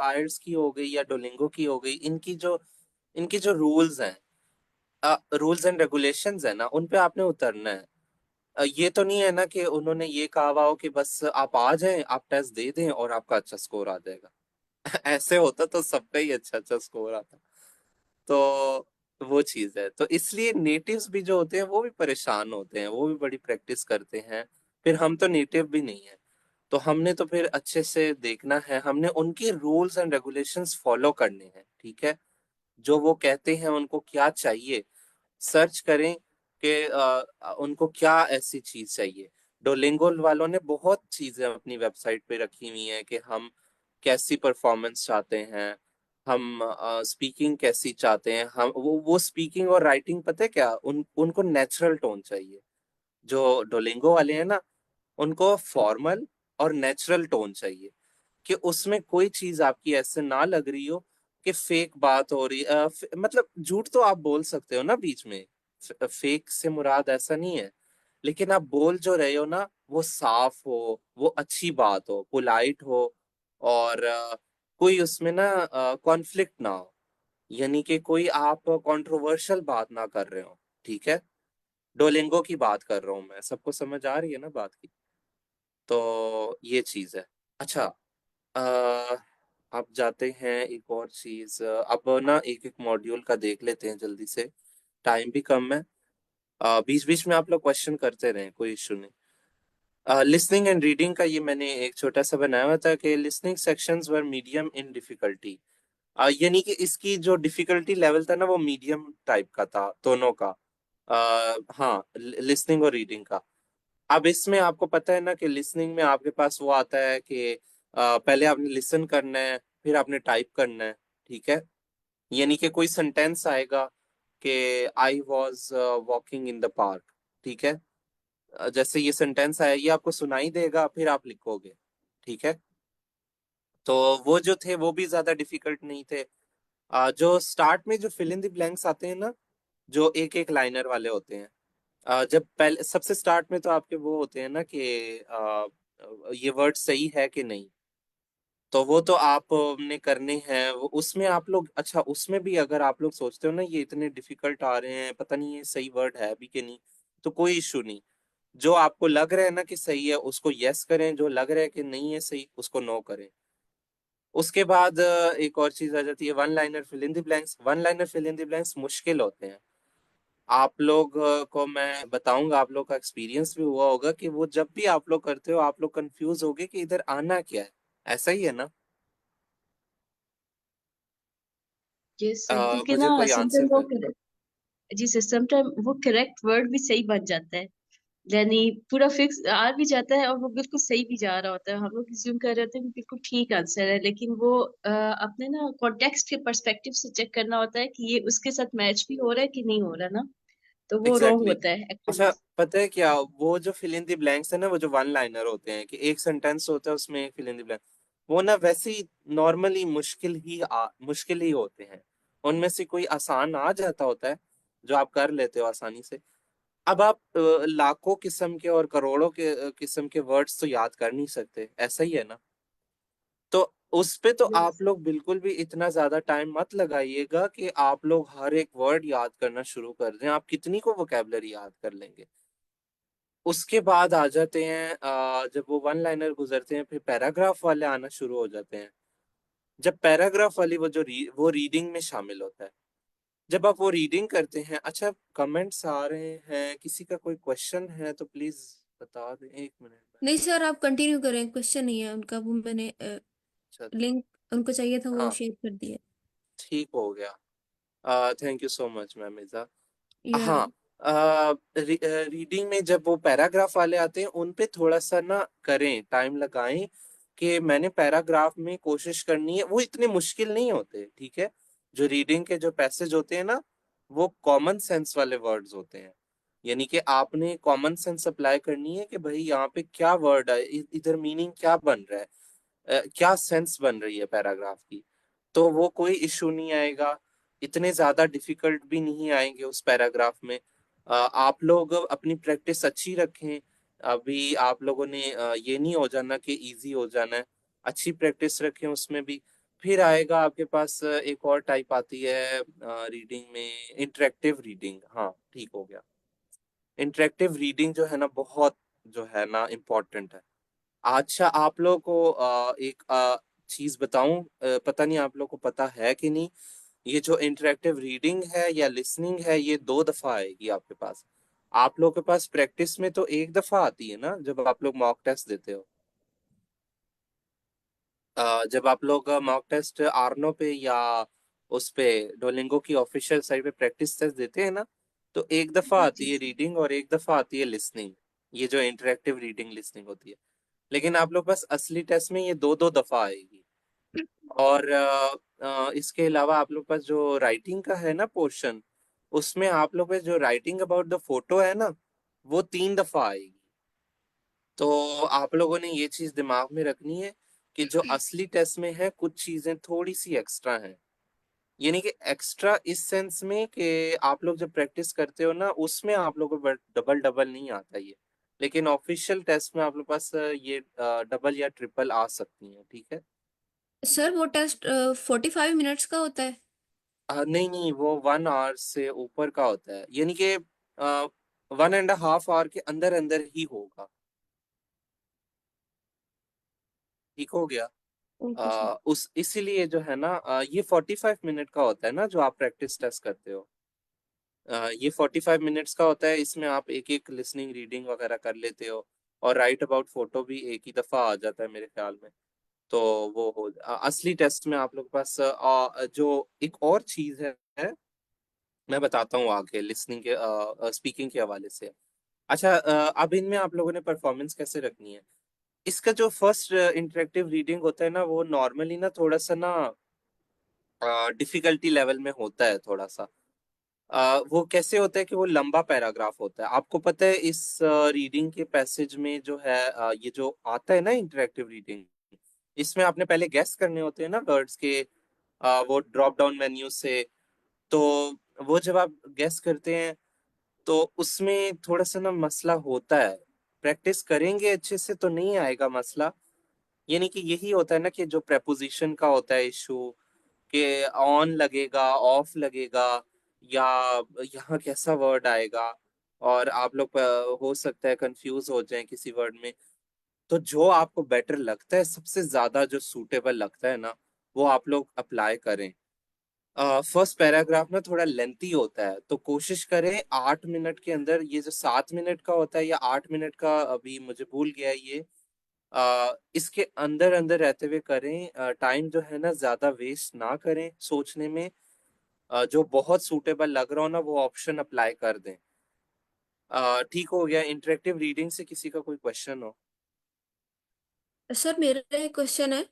आयल्स की हो गई या डोलिंगो की हो गई, इनकी जो रूल्स हैं, रूल्स एंड रेगुलेशंस है ना, उन पे आपने उतरना है। ये तो नहीं है ना कि उन्होंने ये कहा हुआ हो कि बस आप आ जाएं, आप टेस्ट दे दें और आपका अच्छा स्कोर आ जाएगा। ऐसे होता तो सबका ही अच्छा अच्छा स्कोर आता। तो वो चीज है, तो इसलिए नेटिव्स भी जो होते हैं वो भी परेशान होते हैं, वो भी बड़ी प्रैक्टिस करते हैं। फिर हम तो नेटिव भी नहीं है, तो हमने तो फिर अच्छे से देखना है, हमने उनके रूल्स एंड रेगुलेशंस फॉलो करने हैं, ठीक है। जो वो कहते हैं उनको क्या चाहिए, सर्च करें कि उनको क्या ऐसी चीज चाहिए। डोलिंगो वालों ने बहुत चीजें अपनी वेबसाइट पे रखी हुई हैं कि हम कैसी परफॉर्मेंस चाहते हैं, हम स्पीकिंग कैसी चाहते हैं, हम वो स्पीकिंग और राइटिंग, पता है क्या, उनको नेचुरल टोन चाहिए। जो डोलिंगो वाले हैं ना, उनको फॉर्मल और नेचुरल टोन चाहिए, कि उसमें कोई चीज आपकी ऐसे ना लग रही हो कि फेक बात हो रही, मतलब झूठ तो आप बोल सकते हो ना बीच में, फेक से मुराद ऐसा नहीं है, लेकिन आप बोल जो रहे हो ना, वो साफ हो, वो अच्छी बात हो, पोलाइट हो, और कोई उसमें ना कॉन्फ्लिक्ट ना हो, यानी कि कोई आप कंट्रोवर्शियल बात ना कर रहे हो, ठीक है। डोलिंगो की बात कर रहा हूँ मैं, सबको समझ आ रही है ना बात की। तो ये चीज है। अच्छा, अ, आप जाते हैं एक और चीज, अब ना एक एक मॉड्यूल का देख लेते हैं जल्दी से, टाइम भी कम है। बीच बीच में आप लोग क्वेश्चन करते रहें, कोई इशू नहीं। लिसनिंग एंड रीडिंग का ये मैंने एक छोटा सा बनाया हुआ था कि listening sections were medium in difficulty, यानी कि इसकी जो डिफिकल्टी लेवल था ना वो मीडियम टाइप का था दोनों का। हाँ, लिसनिंग और रीडिंग का। अब इसमें आपको पता है ना कि लिसनिंग में आपके पास वो आता है कि पहले आपने लिसन करना है, फिर आपने टाइप करना है, ठीक है। यानी कि कोई सेंटेंस आएगा कि I was walking in the park, ठीक है। जैसे ये सेंटेंस आया, ये आपको सुनाई देगा, फिर आप लिखोगे, ठीक है। तो वो जो थे वो भी ज्यादा डिफिकल्ट नहीं थे। जो स्टार्ट में जो फिल इन द ब्लैंक्स आते हैं ना, जो एक एक लाइनर वाले होते हैं, जब पहले सबसे स्टार्ट में तो आपके वो होते हैं ना कि ये वर्ड सही है कि नहीं, तो वो तो आपने करने हैं। वो उसमें आप लोग, अच्छा उसमें भी अगर आप लोग सोचते हो ना ये इतने डिफिकल्ट आ रहे हैं, पता नहीं ये सही वर्ड है भी कि नहीं, तो कोई इशू नहीं। जो आपको लग रहा है ना कि सही है उसको यस करें, जो लग रहा है कि नहीं है सही उसको नो करें। उसके बाद एक और चीज आ जाती है one liner fill in the blanks. One liner fill in the blanks मुश्किल होते हैं। आप लोग को मैं बताऊंगा, आप लोग का एक्सपीरियंस भी हुआ होगा कि वो जब भी आप लोग करते हो आप लोग कंफ्यूज होगे कि इधर आना क्या है। ऐसा ही है ना? यस सर, क्योंकि ना मुझे कोई आंसर समटाइम वो कर। जी सर, समटाइम वो करेक्ट वर्ड भी सही बन जाता है, यानी पूरा फिक्स आ भी जाता है और वो बिल्कुल सही भी जा रहा होता है। हम लोग रिज्यूम कर रहे होते हैं कि बिल्कुल ठीक आंसर है, लेकिन वो अपने ना कॉन्टेक्स्ट के पर्सपेक्टिव से चेक करना होता है कि ये उसके साथ मैच भी हो रहा है कि नहीं हो रहा ना, तो वो रॉन्ग एग्जैक्टली होता है exactly. एक्चुअली। अच्छा, पता है क्या, वो जो फिल इन द ब्लैंक्स है ना, वो जो वन लाइनर होते हैं कि एक सेंटेंस होता है उसमें एक फिल इन द ब्लैंक, वो ना वैसे ही नॉर्मली मुश्किल ही होते हैं। उनमें से कोई आसान आ जाता होता है जो आप कर लेते हो आसानी से। अब आप लाखों किस्म के और करोड़ों के किस्म के वर्ड्स तो याद कर नहीं सकते, ऐसा ही है ना? तो उस पे तो आप लोग बिल्कुल भी इतना ज्यादा टाइम मत लगाइएगा कि आप लोग हर एक वर्ड याद करना शुरू कर दें। आप कितनी को वोकेबलरी याद कर लेंगे? उसके बाद आ जाते हैं जब वो वन लाइनर गुजरते हैं फिर पैराग्राफ वाले आना शुरू हो जाते हैं। जब पैराग्राफ वाली वो रीडिंग में शामिल होता है। जब आप वो रीडिंग करते हैं, अच्छा कमेंट्स आ रहे हैं, किसी का कोई क्वेश्चन है तो प्लीज बता दें, एक मिनट में। नहीं सर, आप कंटिन्यू करें, क्वेश्चन नहीं है उनका, वो मैंने अच्छा, लिंक उनको चाहिए था वो हाँ, शेयर कर दिया। ठीक हो गया। Thank you so much ma'am Mirza. यार हाँ, रीडिंग में जब वो पैराग्राफ वाले आते हैं उन पे थोड़ा सा ना करें, टाइम लगाएं कि मैंने पैराग्राफ में कोशिश करनी है। वो इतने मुश्किल नहीं होते, ठीक है। जो रीडिंग के जो पैसेज होते हैं ना, वो कॉमन सेंस वाले वर्ड्स होते हैं। यानी कि आपने कॉमन सेंस अप्लाई करनी है कि भाई यहाँ पे क्या वर्ड है, इधर मीनिंग क्या बन रहा है, क्या सेंस बन रही है पैराग्राफ की। तो वो कोई इशू नहीं आएगा, इतने ज्यादा डिफिकल्ट भी नहीं आएंगे उस पैराग्राफ में। आप लोग अपनी प्रैक्टिस अच्छी रखें। अभी आप लोगों ने ये नहीं हो जाना कि इजी हो जाना है। अच्छी प्रैक्टिस रखें उसमें भी। फिर आएगा आपके पास एक और टाइप आती है रीडिंग में, इंटरेक्टिव रीडिंग। हाँ, ठीक हो गया। इंटरेक्टिव रीडिंग जो है ना, बहुत जो है ना इम्पोर्टेंट है। अच्छा, आप लोगों को एक चीज बताऊं, पता नहीं आप लोगों को पता है कि नहीं। ये जो इंटरेक्टिव रीडिंग है या लिसनिंग है, ये दो दफा आएगी आपके पास। आप लोगों के पास प्रैक्टिस में तो एक दफा आती है ना, जब आप लोग मॉक टेस्ट देते हो। जब आप लोग मॉक टेस्ट आर्नो पे या उस पे डोलिंगो की ऑफिशियल साइट पे प्रैक्टिस टेस्ट देते हैं ना, तो एक दफा जी जी आती है सर। रीडिंग और एक दफा आती है लिसनिंग। ये जो इंटरेक्टिव रीडिंग लिसनिंग होती है। लेकिन आप लोग पास असली टेस्ट में ये दो दो दफा आएगी। और इसके अलावा आप लोग पास जो राइटिंग का है ना पोर्शन, उसमें आप लोग पास जो राइटिंग अबाउट द फोटो है ना, वो तीन दफा आएगी। तो आप लोगों ने ये चीज दिमाग में रखनी है कि जो असली टेस्ट में है कुछ चीजें थोड़ी सी एक्स्ट्रा हैं। यानी कि एक्स्ट्रा इस सेंस में कि आप लोग जब प्रैक्टिस करते हो ना, उसमें आप लोगों को डबल डबल नहीं आता ये। लेकिन ऑफिशियल टेस्ट में आप लोग पास ये डबल या ट्रिपल आ सकती हैं, ठीक है। सर वो टेस्ट 45 मिनट्स का होता है? नहीं नहीं, वो 1 आवर से ऊपर का होता है, यानी कि 1.5 आवर के अंदर अंदर ही होगा। ठीक हो गया। Okay sir. उस इसीलिए जो है ना, ये 45 मिनट का होता है ना जो आप प्रैक्टिस टेस्ट करते हो। ये 45 मिनट्स का होता है, इसमें आप एक एक लिसनिंग रीडिंग वगैरह कर लेते हो। और राइट अबाउट फोटो भी एक ही दफा आ जाता है मेरे ख्याल में। तो वो हो असली टेस्ट में आप लोग के पास जो एक और चीज है मैं बताता हूँ आगे, लिसनिंग के स्पीकिंग के हवाले से। अच्छा, अब इनमें आप लोगों ने परफॉर्मेंस कैसे रखनी है? इसका जो फर्स्ट इंटरेक्टिव रीडिंग होता है ना, वो नॉर्मली ना थोड़ा सा ना डिफिकल्टी लेवल में होता है थोड़ा सा। वो कैसे होता है कि वो लंबा पैराग्राफ होता है। आपको पता है इस रीडिंग के पैसेज में जो है ये जो आता है ना इंटरेक्टिव रीडिंग, इसमें आपने पहले गेस करने होते हैं ना वर्ड्स के, वो ड्रॉप डाउन मेन्यू से। तो वो जब आप गेस करते हैं तो उसमें थोड़ा सा ना मसला होता है। प्रैक्टिस करेंगे अच्छे से तो नहीं आएगा मसला। यानी कि यही होता है ना कि जो प्रेपोजिशन का होता है इशू, कि ऑन लगेगा ऑफ लगेगा, या यहाँ कैसा वर्ड आएगा, और आप लोग हो सकता है कंफ्यूज हो जाएं किसी वर्ड में। तो जो आपको बेटर लगता है, सबसे ज्यादा जो सूटेबल लगता है ना, वो आप लोग अप्लाई करें। फर्स्ट पैराग्राफ ना थोड़ा लेंथी होता है, तो कोशिश करें 8 मिनट के अंदर, ये जो 7 मिनट का होता है या 8 मिनट का, अभी मुझे भूल गया है ये, इसके अंदर अंदर रहते हुए करें। टाइम जो है ना ज्यादा वेस्ट ना करें सोचने में। जो बहुत सूटेबल लग रहा हो ना, वो ऑप्शन अप्लाई कर दें। ठीक हो गया। इंटरेक्टिव रीडिंग से किसी का कोई क्वेश्चन हो? सर मेरा एक क्वेश्चन है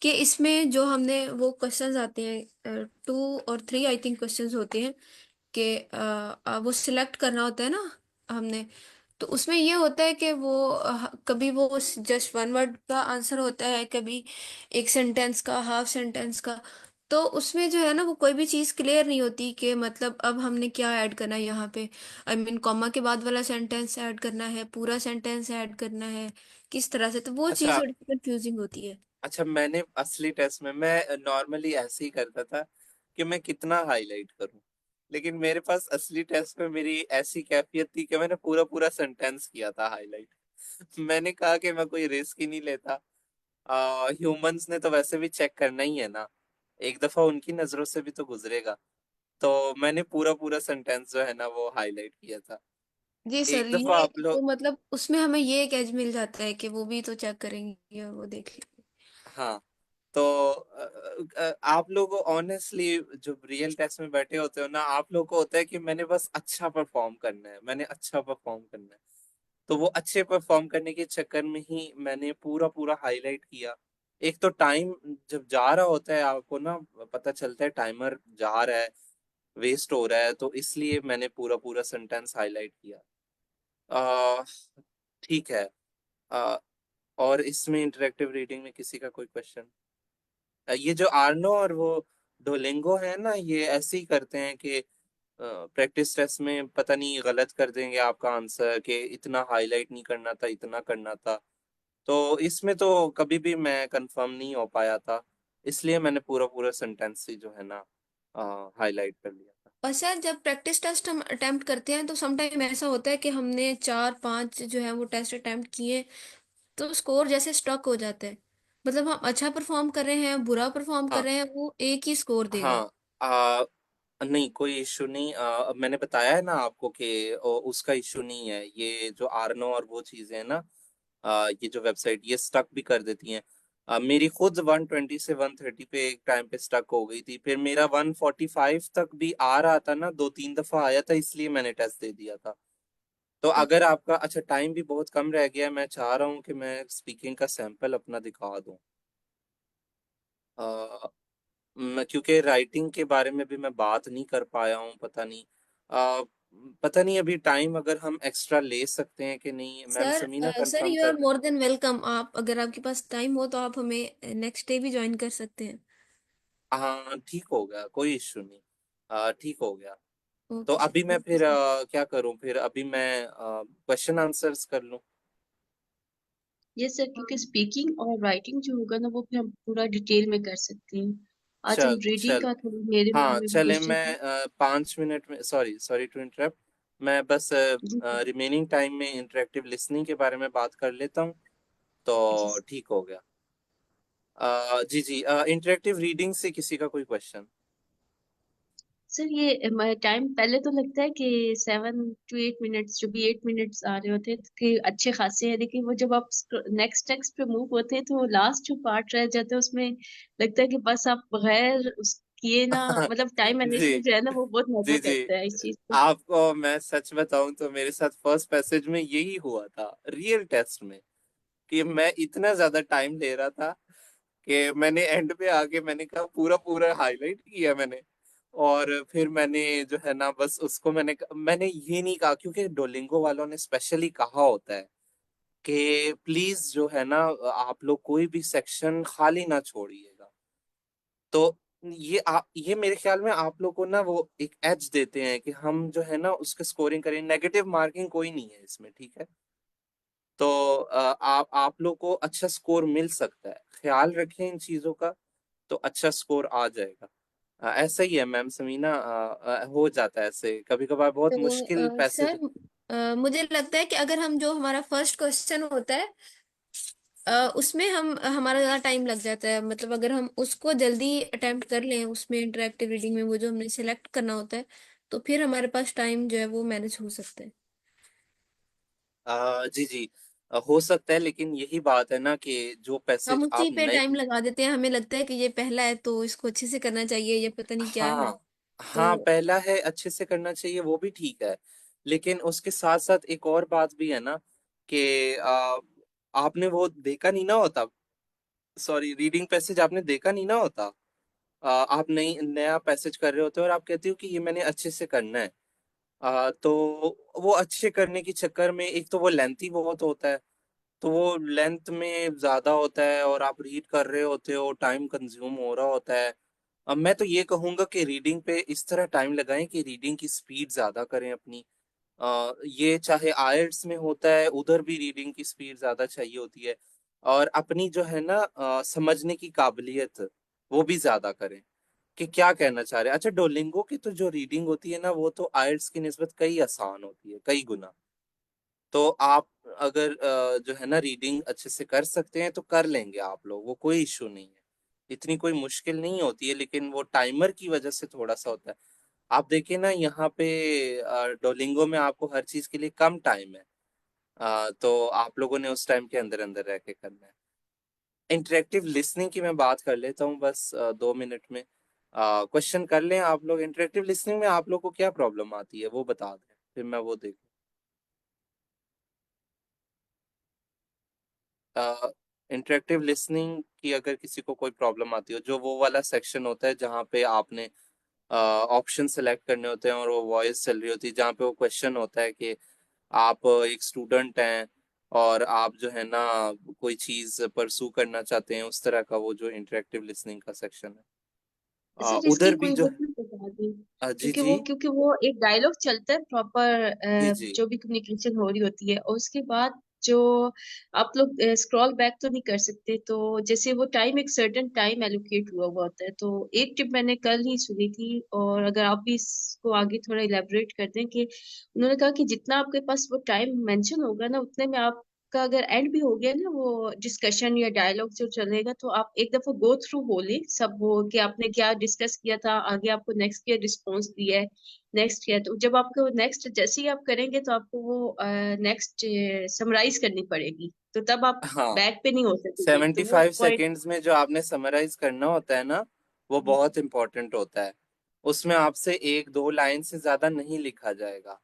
कि इसमें जो हमने वो क्वेश्चंस आते हैं 2 और 3 आई थिंक क्वेश्चंस होते हैं कि वो सिलेक्ट करना होता है ना हमने। तो उसमें ये होता है कि वो कभी वो जस्ट वन वर्ड का आंसर होता है, कभी एक सेंटेंस का, हाफ सेंटेंस का। तो उसमें जो है ना वो कोई भी चीज़ क्लियर नहीं होती कि मतलब अब हमने क्या ऐड करना है यहाँ पे। आई मीन कॉमा के बाद वाला सेंटेंस ऐड करना है, पूरा सेंटेंस ऐड करना है, किस तरह से। तो वो चीज़ अच्छा। थोड़ी कंफ्यूजिंग होती है। अच्छा, मैंने असली टेस्ट में मैं नॉर्मली ऐसे ही करता था कि मैं कितना हाईलाइट करूं। लेकिन मेरे पास असली टेस्ट में मेरी ऐसी कैफियत थी कि मैंने पूरा पूरा सेंटेंस किया था हाईलाइट। मैंने कहा कि मैं कोई रिस्क ही नहीं लेता। ह्यूमंस ने तो वैसे भी चेक करना ही है ना, एक दफा उनकी नजरों से भी तो गुजरेगा। तो मैंने पूरा पूरा सेंटेंस जो है ना वो हाईलाइट किया था। जी सर, एक दफा ये आप तो लोग, मतलब उसमें हमें ये एक एज मिल जाता है कि वो भी तो चेक करेंगे और वो देख लेंगे। हाँ, तो आप लोग ऑनेस्टली जो रियल टेस्ट में बैठे होते हो ना, आप लोग को होता है कि मैंने बस अच्छा परफॉर्म करना है, मैंने अच्छा परफॉर्म करना है। तो वो अच्छे परफॉर्म करने के चक्कर में ही मैंने पूरा पूरा हाईलाइट किया। एक तो टाइम जब जा रहा होता है, आपको ना पता चलता है टाइमर जा रहा है, वेस्ट हो रहा है, तो इसलिए मैंने पूरा पूरा सेंटेंस हाईलाइट किया। आ, ठीक है। आ, और इसमें इंटरेक्टिव रीडिंग में किसी का कोई क्वेश्चन? ये जो आर्नो और वो डोलिंगो है ना, ये ऐसे ही करते हैं कि प्रैक्टिस टेस्ट में पता नहीं गलत कर देंगे आपका आंसर, कि इतना हाईलाइट नहीं करना था, इतना करना था। तो इसमें तो कभी भी मैं कंफर्म नहीं हो पाया था, इसलिए मैंने पूरा पूरा सेंटेंस ही जो है ना हाईलाइट कर लिया था। और सर जब प्रैक्टिस टेस्ट हम अटेम्प्ट करते हैं तो समटाइम ऐसा होता है कि हमने 4 5 जो है वो टेस्ट अटेम्प्ट किए, तो स्कोर जैसे स्टक हो जाता है। मतलब हम अच्छा परफॉर्म कर रहे हैं, बुरा परफॉर्म कर हाँ। रहे हैं, वो एक ही स्कोर देगा। हाँ। नहीं, कोई इशू नहीं। मैंने बताया है ना आपको कि उसका इशू नहीं है। ये जो आर्नो और वो चीजें हैं ना, ये जो वेबसाइट ये स्टक भी कर देती हैं। मेरी खुद 120 से 130 पे एक टाइम पे स्टक हो गई थी, फिर मेरा 145 तक भी आ रहा था ना, 2 3 दफा आया था, इसलिए मैंने टेस्ट दे दिया था। तो अगर आपका, अच्छा टाइम भी बहुत कम रह गया है, मैं चाह रहा हूँ कि मैं स्पीकिंग का सैंपल अपना दिखा दूँ। क्योंकि राइटिंग के बारे में भी मैं बात नहीं कर पाया हूँ, पता नहीं। आ, पता नहीं अभी टाइम अगर हम एक्स्ट्रा ले सकते हैं कि नहीं, ma'am sir Samina sir confirm you कर आर दें। More than welcome. आप अगर आपके पास टाइम हो तो आप हमें नेक्स्ट डे भी ज्वाइन कर सकते हैं। हाँ, ठीक हो गया, कोई इश्यू नहीं। ठीक हो गया। तो ओके सर, अभी मैं थैंक यू फिर सर। क्या करूँ? फिर अभी मैं क्वेश्चन आंसर्स कर लूँ? ये सर, क्योंकि स्पीकिंग और राइटिंग जो होगा ना वो फिर हम पूरा डिटेल में कर सकते हैं। आज हम चल रीडिंग चल। का थोड़ा मेरे मन हाँ में भी चले, क्वेश्चन मैं था। 5 मिनट में, सॉरी सॉरी टू इंटरप्ट, मैं बस जी सर। रिमेनिंग टाइम में इंटरेक्टिव लिसनिंग के बारे में बात कर लेता हूँ। जी तो सर। ठीक हो गया। जी जी, इंटरेक्टिव रीडिंग से किसी का कोई क्वेश्चन? सर ये टाइम पहले तो लगता है कि 7 to 8 मिनट्स, जो भी 8 मिनट्स आ रहे होते हैं कि अच्छे खासे हैं, लेकिन वो जब आप नेक्स्ट टेक्स्ट पे मूव होते हैं तो लास्ट जो पार्ट रह जाता है उसमें लगता है कि बस आप बगैर उस किए ना, मतलब टाइम जी मैनेजमेंट जो है ना वो बहुत मदद जी जी। करता है इस चीज को। आपको मैं सच बताऊं तो मेरे साथ फर्स्ट पैसेज में यही हुआ था, रियल टेस्ट में, कि मैं इतना ज्यादा टाइम ले रहा था कि मैंने एंड पे आके मैंने कहा पूरा पूरा हाईलाइट किया मैंने। और फिर मैंने जो है ना बस उसको मैंने ये नहीं कहा, क्योंकि डोलिंगो वालों ने स्पेशली कहा होता है कि प्लीज जो है ना आप लोग कोई भी सेक्शन खाली ना छोड़िएगा। तो ये मेरे ख्याल में आप लोग को ना वो एक एज देते हैं कि हम जो है ना उसके स्कोरिंग करें, नेगेटिव मार्किंग कोई नहीं है इसमें, ठीक है। तो आप लोग को अच्छा स्कोर मिल सकता है, ख्याल रखें इन चीजों का, तो अच्छा स्कोर आ जाएगा। ऐसा ही है मैम समीना, हो जाता है ऐसे कभी कभार बहुत तो मुश्किल पैसेज। सर, मुझे लगता है कि अगर हम जो हमारा फर्स्ट क्वेश्चन होता है उसमें हम हमारा ज़्यादा टाइम लग जाता है, मतलब अगर हम उसको जल्दी अटेम्प्ट कर लें, उसमें इंटरेक्टिव रीडिंग में वो जो हमने सेलेक्ट करना होता है, तो फिर हमारे पास टाइम जो है वो मैनेज हो सकता है। जी जी, हो सकता है, लेकिन यही बात है ना कि जो हम पैसेज उसी आप पे नए। टाइम लगा देते हैं, हमें लगता है कि ये पहला है तो इसको अच्छे से करना चाहिए, ये पता नहीं क्या है। हाँ तो हाँ, पहला है अच्छे से करना चाहिए, वो भी ठीक है, लेकिन उसके साथ साथ एक और बात भी है ना कि आपने वो देखा नहीं ना होता, सॉरी रीडिंग पैसेज आपने देखा नहीं ना होता। आप नई नया पैसेज कर रहे होते हो और आप कहते हो कि ये मैंने अच्छे से करना है। तो वो अच्छे करने के चक्कर में एक तो वो लेंथी बहुत होता है, तो वो लेंथ में ज्यादा होता है और आप रीड कर रहे होते हो, टाइम कंज्यूम हो रहा होता है। अब मैं तो ये कहूंगा कि रीडिंग पे इस तरह टाइम लगाएं कि रीडिंग की स्पीड ज्यादा करें अपनी। ये चाहे आयल्स में होता है, उधर भी रीडिंग की स्पीड ज्यादा चाहिए होती है। और अपनी जो है ना समझने की काबिलियत वो भी ज्यादा करें कि क्या कहना चाह रहे हैं। अच्छा, डोलिंगो की तो जो रीडिंग होती है ना वो तो आयल्स की निस्बत कई आसान होती है, कई गुना। तो आप अगर जो है ना रीडिंग अच्छे से कर सकते हैं तो कर लेंगे आप लोग, वो कोई इशू नहीं है, इतनी कोई मुश्किल नहीं होती है, लेकिन वो टाइमर की वजह से थोड़ा सा होता है। आप देखिए ना यहाँ पे डोलिंगो में आपको हर चीज के लिए कम टाइम है, तो आप लोगों ने उस टाइम के अंदर अंदर रह के करना है। इंटरेक्टिव लिसनिंग की मैं बात कर लेता हूँ बस 2 मिनट में। क्वेश्चन कर लें आप लोग, इंटरेक्टिव लिसनिंग में आप लोग को क्या प्रॉब्लम आती है वो बता दें, फिर मैं वो देखूँ। इंटरेक्टिव लिसनिंग की अगर किसी को कोई प्रॉब्लम आती हो, जो वो वाला सेक्शन होता है जहाँ पे आपने ऑप्शन सेलेक्ट करने होते हैं और वो वॉइस चल रही होती है, जहाँ पे वो क्वेश्चन होता है कि आप एक स्टूडेंट हैं और आप जो है ना कोई चीज परसू करना चाहते हैं, उस तरह का वो जो इंटरेक्टिव लिसनिंग का सेक्शन है। सर इसकी उधर भी कोई जो वो भी बता दें, जी जी क्योंकि वो एक डायलॉग चलता है जी प्रॉपर, जी। जो भी कम्युनिकेशन हो रही होती है, और उसके बाद जो आप लोग स्क्रॉल बैक तो नहीं कर सकते, तो जैसे वो टाइम एक सर्टेन टाइम एलोकेट हुआ हुआ होता है। तो एक टिप मैंने कल ही सुनी थी, और अगर आप भी इसको आगे थोड़ा इलेबोरेट कर दें, कि उन्होंने कहा कि जितना आपके पास वो टाइम मेंशन होगा ना, उतने में आपका अगर एंड भी हो गया ना वो डिस्कशन या डायलॉग जो चलेगा, तो आप एक दफा गो थ्रू हो ले सब वो कि आपने क्या डिस्कस किया था, आगे आपको नेक्स्ट क्या रिस्पॉन्स दिया है, नेक्स्ट क्या। तो जब आपको नेक्स्ट जैसे ही आप करेंगे तो आपको वो नेक्स्ट समराइज करनी पड़ेगी, तो तब आप हाँ, बैक पे नहीं हो सकेंगे, तो वो 75 पॉइंट। सेकेंड्स में जो आपने समराइज करना होता है ना वो बहुत इंपॉर्टेंट होता है। उसमें आपसे एक दो लाइन से ज्यादा नहीं लिखा जाएगा,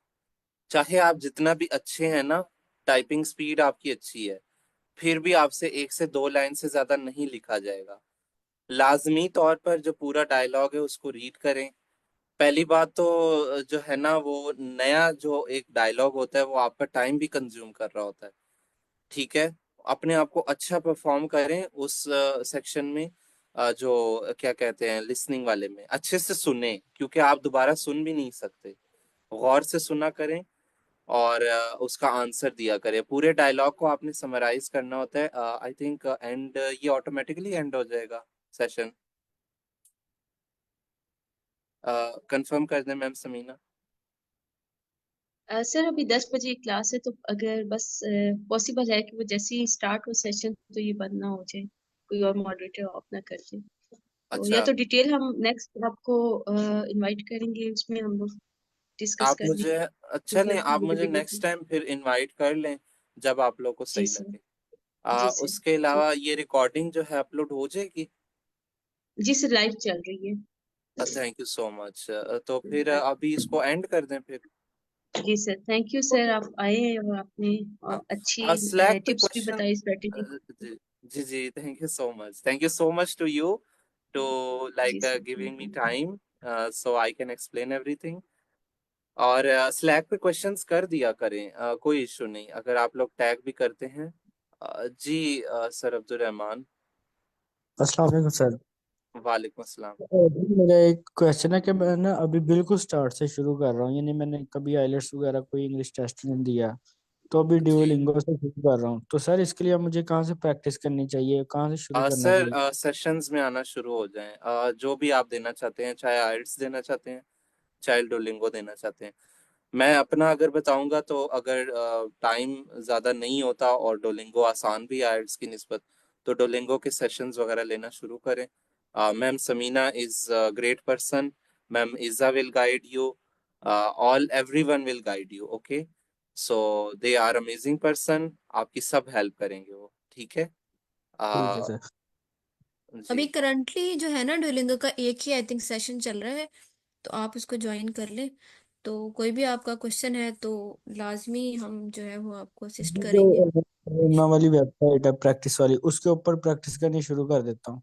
चाहे आप जितना भी अच्छे हैं ना, टाइपिंग स्पीड आपकी अच्छी है, फिर भी आपसे 1 से 2 लाइन से ज्यादा नहीं लिखा जाएगा। लाजमी तौर पर जो पूरा डायलॉग है उसको रीड करें। पहली बात तो जो है ना वो नया जो एक डायलॉग होता है वो आपका टाइम भी कंज्यूम कर रहा होता है, ठीक है। अपने आप को अच्छा परफॉर्म करें उस सेक्शन में, जो क्या कहते हैं लिसनिंग वाले में अच्छे से सुने, क्योंकि आप दोबारा सुन भी नहीं सकते। गौर से सुना करें और उसका आंसर दिया करें। पूरे डायलॉग को आपने समराइज करना होता है। आई थिंक एंड ये ऑटोमेटिकली एंड हो जाएगा सेशन। कंफर्म कर दें मैम समीना। सर अभी 10 बजे क्लास है, तो अगर बस पॉसिबल है कि वो जैसे ही स्टार्ट हो सेशन तो ये बंद ना हो जाए, कोई और मॉडरेटर ऑफ ना कर दे। तो या अच्छा, तो डिटेल हम नेक्स्ट आपको इनवाइट करेंगे, उसमें हम लोग डिस्कस आप करने मुझे के लिए चलें, आप मुझे अवेलेबिलिटी। नेक्स्ट टाइम फिर इनवाइट कर लें जब आप लोग को जी सही सर। लगे। जी सर। उसके अलावा ये रिकॉर्डिंग जो है अपलोड हो जाएगी? जी सर, लाइव चल रही है। Thank you so much. तो फिर अभी इसको एंड कर दें फिर। जी सर, थैंक यू सर, आप आए हैं और आपने अच्छी स्लैक पे टिप्स भी क्वेश्चन। बताई स्ट्रेटेजी। जी जी जी, thank you so much, thank you so much to you too जी like sir, giving me thank time so I can explain everything. और स्लैक पे क्वेश्चंस कर दिया करें, कोई इशू नहीं अगर आप लोग टैग भी करते हैं। जी सर अब्दुल रहमान। अस्सलाम वालेकुम सर। वालेकुम अस्सलाम। मेरा एक क्वेश्चन है कि मैं ना अभी बिल्कुल स्टार्ट से शुरू कर रहा हूँ, यानी मैंने कभी आइलेट्स वगैरह कोई इंग्लिश टेस्ट नहीं दिया, तो अभी जी ड्यूओलिंगो से शुरू कर रहा हूँ। तो सर इसके लिए मुझे कहाँ से प्रैक्टिस करनी चाहिए, कहाँ से शुरू करना सर चाहिए? सेशंस में आना शुरू हो जाएं, जो भी आप देना चाहते हैं, चाहे आइल्स देना चाहते हैं, चाहे डुओलिंगो देना चाहते हैं। मैं अपना अगर बताऊंगा तो अगर टाइम ज़्यादा नहीं होता और डोलिंगो आसान भी है आइल्स की निस्बत, तो डोलिंगो के सेशंस वगैरह लेना शुरू करें। Ma'am Sameena is great person, ma'am Iza will guide you, all everyone will guide you, okay. So they are amazing person, आपकी सब हेल्प करेंगे वो, ठीक है। ठीक है अ, सर। अभी जी करंटली जो है ना डुओलिंगो का एक ही आई थिंक सेशन चल रहा है, तो आप उसको ज्वाइन कर लें। तो कोई भी आपका क्वेश्चन है तो लाजमी हम जो है वो आपको असिस्ट करेंगे। जो रोना वाली वेबसाइट है प्रैक्टिस वाली, उसके ऊपर प्रैक्टिस करनी शुरू कर देता हूँ।